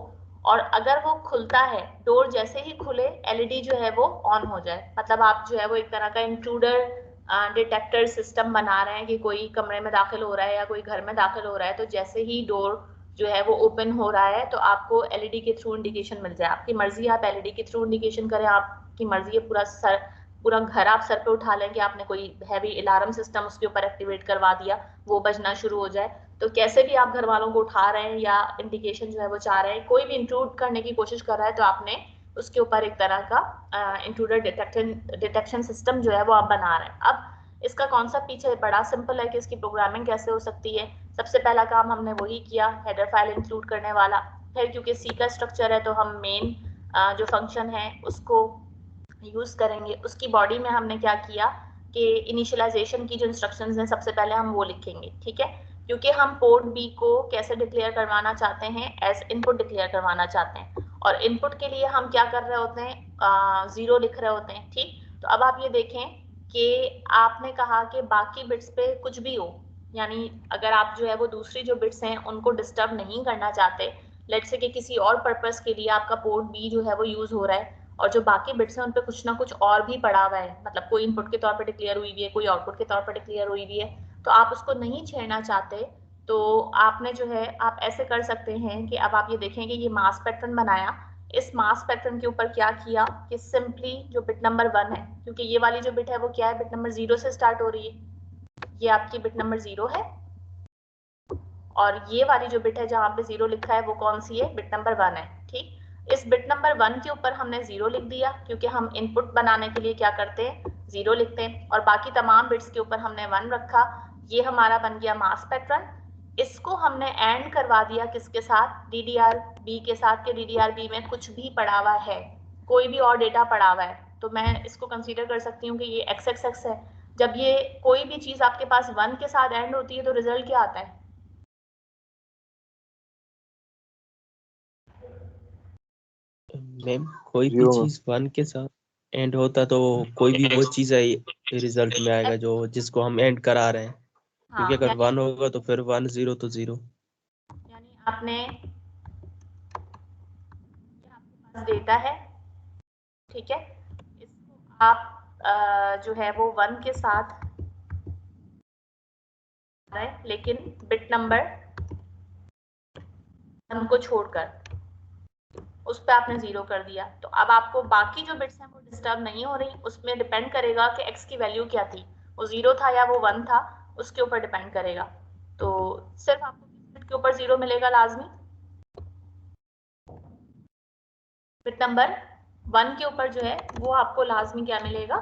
और अगर वो खुलता है, डोर जैसे ही खुले एलईडी जो है वो ऑन हो जाए। मतलब आप जो है वो एक तरह का इंट्रूडर डिटेक्टर सिस्टम बना रहे हैं कि कोई कमरे में दाखिल हो रहा है या कोई घर में दाखिल हो रहा है, तो जैसे ही डोर जो है वो ओपन हो रहा है तो आपको एलईडी के थ्रू इंडिकेशन मिल जाए। आपकी मर्जी, आप एलईडी के थ्रू इंडिकेशन करें, आपकी मर्जी है पूरा घर आप सर पे उठा लें कि आपने कोई हैवी अलार्म सिस्टम उसके ऊपर एक्टिवेट करवा दिया, वो बजना शुरू हो जाए। तो कैसे भी आप घर वालों को उठा रहे हैं या इंडिकेशन जो है वो चाह रहे हैं, कोई भी इंट्रूड करने की कोशिश कर रहा है तो आपने उसके ऊपर एक तरह का इंट्रूडर डिटेक्शन सिस्टम जो है वो आप बना रहे हैं। अब इसका कॉन्सेप्ट पीछे बड़ा सिंपल है कि इसकी प्रोग्रामिंग कैसे हो सकती है। सबसे पहला काम हमने वही किया, हेडर फाइल इंक्लूड करने वाला। फिर क्योंकि सी का स्ट्रक्चर है तो हम मेन जो फंक्शन है उसको यूज करेंगे। उसकी बॉडी में हमने क्या किया कि इनिशियलाइजेशन की जो इंस्ट्रक्शंस हैं सबसे पहले हम वो लिखेंगे, ठीक है, क्योंकि हम पोर्ट बी को कैसे डिक्लेयर करवाना चाहते हैं, एज इनपुट डिक्लेयर करवाना चाहते हैं, और इनपुट के लिए हम क्या कर रहे होते हैं, 0 लिख रहे होते हैं, ठीक। तो अब आप ये देखें कि आपने कहा कि बाकी बिट्स पे कुछ भी हो, यानी अगर आप जो है वो दूसरी जो बिट्स हैं उनको डिस्टर्ब नहीं करना चाहते, लेट्स से कि किसी और पर्पस के लिए आपका पोर्ट बी जो है वो यूज हो रहा है, और जो बाकी बिट्स हैं उन पे कुछ ना कुछ और भी पड़ा हुआ है, मतलब कोई इनपुट के तौर पे डिक्लेयर हुई भी है, कोई आउटपुट के तौर पे डिक्लेयर हुई भी है, तो आप उसको नहीं छेड़ना चाहते, तो आपने जो है आप ऐसे कर सकते हैं कि अब आप ये देखेंगे ये मास्क पैटर्न बनाया, इस मास्क पैटर्न के ऊपर क्या किया कि सिंपली जो बिट नंबर 1 है, क्योंकि ये वाली जो बिट है वो क्या है, बिट नंबर 0 से स्टार्ट हो रही है, ये आपकी बिट नंबर 0 है, और ये वाली जो बिट है जहां पे 0 लिखा है वो कौन सी है, बिट नंबर 1 है, ठीक। इस बिट नंबर 1 के ऊपर हमने 0 लिख दिया, क्योंकि हम इनपुट बनाने के लिए क्या करते हैं, 0 लिखते हैं, और बाकी तमाम बिट्स के ऊपर हमने 1 रखा। ये हमारा बन गया मास्क पैटर्न। इसको हमने एंड करवा दिया किसके साथ, DDR-B के साथ, कि DDR-B में कुछ भी पड़ा हुआ है, कोई भी और डेटा पड़ा हुआ है, तो मैं इसको कंसीडर कर सकती हूँ कि ये XXX है। जब ये कोई भी चीज आपके पास 1 के साथ एंड होती है तो रिजल्ट क्या आता है, मैम कोई भी जीरो मैम। चीज 1 के साथ एंड होता तो कोई भी वो चीज है रिजल्ट में आएगा जो जिसको हम एंड करा रहे हैं, क्योंकि हाँ, अगर 1 होगा तो फिर 1 0 तो 0। यानी आपने आपके पास डेटा है, ठीक है, इसको आप जो है वो 1 के साथ रहे, लेकिन बिट नंबर 1 को छोड़कर उस पर आपने 0 कर दिया, तो अब आपको बाकी जो बिट्स हैं वो डिस्टर्ब नहीं हो रही, उसमें डिपेंड करेगा कि x की वैल्यू क्या थी, वो 0 था या वो 1 था, उसके ऊपर डिपेंड करेगा। तो सिर्फ आपको किस बिट के ऊपर 0 मिलेगा लाजमी, बिट नंबर 1 के ऊपर जो है वो आपको लाजमी क्या मिलेगा,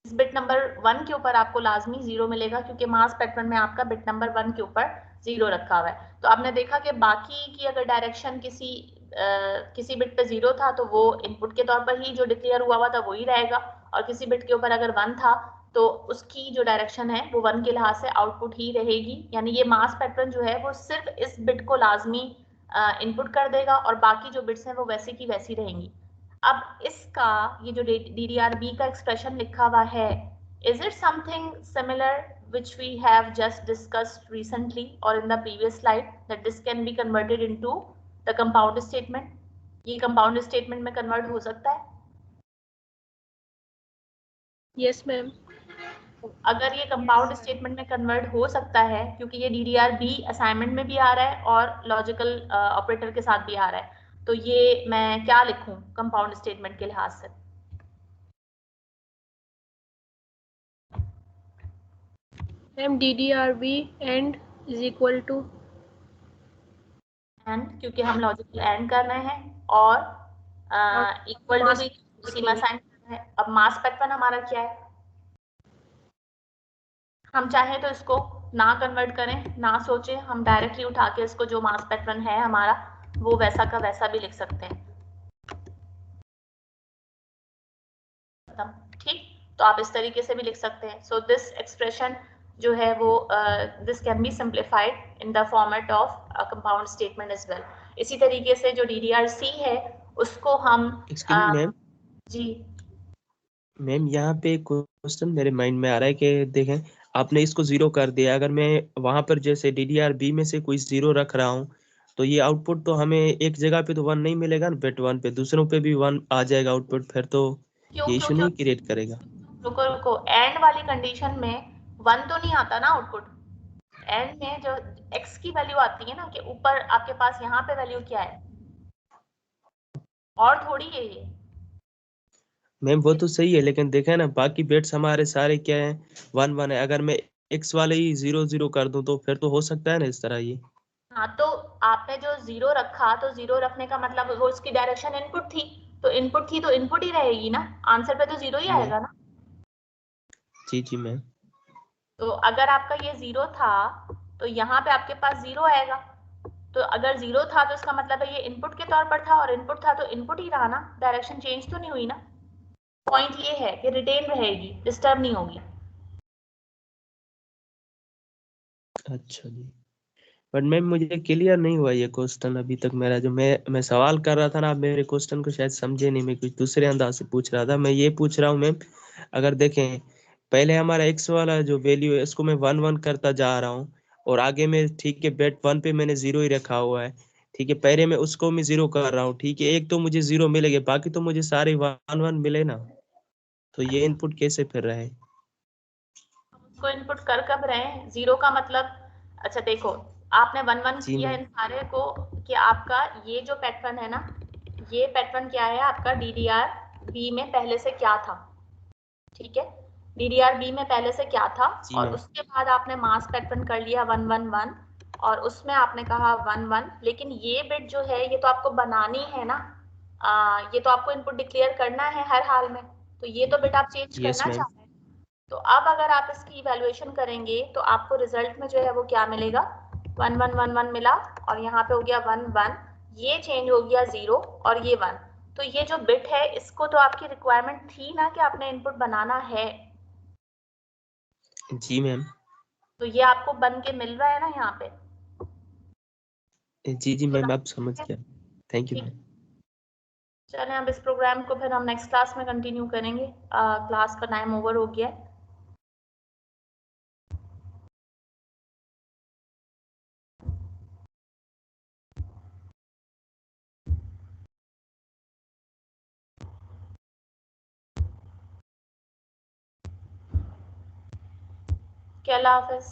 इस बिट नंबर 1 के ऊपर आपको लाजमी 0 मिलेगा, क्योंकि मास्क पैटर्न में आपका बिट नंबर 1 के ऊपर 0 रखा हुआ है। तो आपने देखा कि बाकी की अगर डायरेक्शन किसी बिट पे 0 था तो वो इनपुट के तौर पर ही जो डिक्लेयर हुआ था वही रहेगा, और किसी बिट के ऊपर अगर 1 था तो उसकी जो डायरेक्शन है वो 1 के लिहाज से आउटपुट ही रहेगी, यानी ये मास्क पैटर्न जो है वो सिर्फ इस बिट को लाजमी इनपुट कर देगा, और बाकी जो बिट्स हैं वो वैसी की वैसी रहेंगी। अब इसका ये जो DDR-B का एक्सप्रेशन लिखा हुआ है, is it something similar which we have just discussed recently or in the previous slide, that this can be converted into the compound statement? ये compound statement में convert हो सकता है? Yes ma'am. अगर ये कंपाउंड स्टेटमेंट में कन्वर्ट हो सकता है, क्योंकि ये DDR-B असाइनमेंट में भी आ रहा है और लॉजिकल ऑपरेटर के साथ भी आ रहा है, तो ये मैं क्या लिखूं कंपाउंड स्टेटमेंट के लिहाज से, ma'am DDR-B and is equal to and, क्योंकि हम लॉजिकल एंड कर रहे हैं, और इक्वल टू भी उसी में असाइन कर रहे हैं। अब मास पैटर्न हमारा क्या है, हम चाहें तो इसको ना कन्वर्ट करें, ना सोचें, हम डायरेक्टली उठा के इसको जो मास पैटर्न है हमारा वो वैसा का वैसा भी लिख सकते हैं, ठीक। तो आप इस तरीके से भी लिख सकते हैं। सो दिस एक्सप्रेशन जो है वो this can be simplified in the format of compound statement as well. इसी तरीके से जो DDR-C है उसको हम मैम जी मैम यहाँ पे एक क्वेश्चन मेरे माइंड में आ रहा है कि देखें आपने इसको 0 कर दिया, अगर मैं वहां पर जैसे DDR-B में से कोई 0 रख रहा हूँ तो ये आउटपुट तो हमें एक जगह पे तो 1 नहीं मिलेगा ना, बिट 1 पे दूसरों पे भी 1 आ जाएगा आउटपुट, फिर तो क्यों ये क्यों इशू क्यों नहीं क्रिएट करेगा। रुको, एंड वाली कंडीशन में 1 तो नहीं आता ना आउटपुट, एंड में जो x की वैल्यू आती है ना, कि ऊपर आपके पास यहाँ पे वैल्यू क्या है, और थोड़ी है ये। मैम वो तो सही है, लेकिन देखें ना बाकी बिट्स हमारे सारे क्या है 1 1 है, अगर मैं x वाले ही 0 0 कर दूं तो फिर तो हो सकता है ना इस तरह ये। हाँ, तो आपने जो 0 रखा, तो 0 रखने का मतलब वो उसकी डायरेक्शन इनपुट थी, तो इनपुट थी तो इनपुट ही रहेगी ना, आंसर पे तो 0 ही आएगा ना। जी जी मैम। तो अगर आपका ये 0 था तो यहाँ पे आपके पास 0 आएगा, तो अगर 0 था तो इसका मतलब है ये इनपुट के तौर पर था, और इनपुट था तो इनपुट ही रहा ना, डायरेक्शन चेंज तो नहीं हुई ना। पॉइंट ये है कि रिटेन रहेगी, डिस्टर्ब नहीं होगी। अच्छा जी, बट मैम मुझे क्लियर नहीं हुआ ये क्वेश्चन अभी तक। मेरा जो मैं सवाल कर रहा था ना, आप मेरे क्वेश्चन को शायद समझे नहीं, मैं कुछ दूसरे अंदाज से पूछ रहा था। मैं ये पूछ रहा हूँ मैम, अगर देखें पहले हमारा एक्स वाला जो वैल्यू है इसको मैं 1 1 करता जा रहा हूँ, और आगे में ठीक है बेट 1 पे मैंने 0 ही रखा हुआ है, ठीक है। पहले मैं उसको मैं 0 कर रहा हूँ, ठीक है। एक तो मुझे 0 मिलेगा, बाकी तो मुझे सारे 1 1 मिले ना, तो ये इनपुट कैसे फिर रहे? उसको इनपुट कर कब रहे हैं? 0 का मतलब, अच्छा देखो, आपने 1 1 जी किया मैम। इन सारे को कि आपका ये जो पैटर्न है ना, ये पैटर्न क्या है आपका DDR-B में पहले से क्या था, ठीक है। DDR-B में पहले से क्या था, जी और मैम। उसके बाद आपने मास्क पैटर्न कर लिया 1 1 1, और उसमें आपने कहा 1 1, लेकिन ये बिट जो है ये तो आपको बनानी है ना, ये तो आपको इनपुट डिक्लेयर करना है हर हाल में, तो ये तो बिट आप चेंज यस करना मैम। चाह रहे हैं। तो अब अगर आप इसकी इवैल्यूएशन करेंगे तो आपको रिजल्ट में जो है वो क्या मिलेगा, 1 1 1 1 मिला, और यहाँ पे हो गया 1 1, ये चेंज हो गया 0 और ये 1। तो ये जो बिट है इसको तो आपकी रिक्वायरमेंट थी ना कि आपने इनपुट बनाना है, जी मैम। तो ये आपको बन के मिल रहा है ना यहाँ पे। जी जी मैम, आप समझ गया। थैंक यू ठीक, मैम। चलें अब इस प्रोग्राम को फिर हम नेक्स्ट क्लास में कंटिन्यू करेंगे, क्लास का टाइम ओवर हो गया है। अल्लाह हाफिज।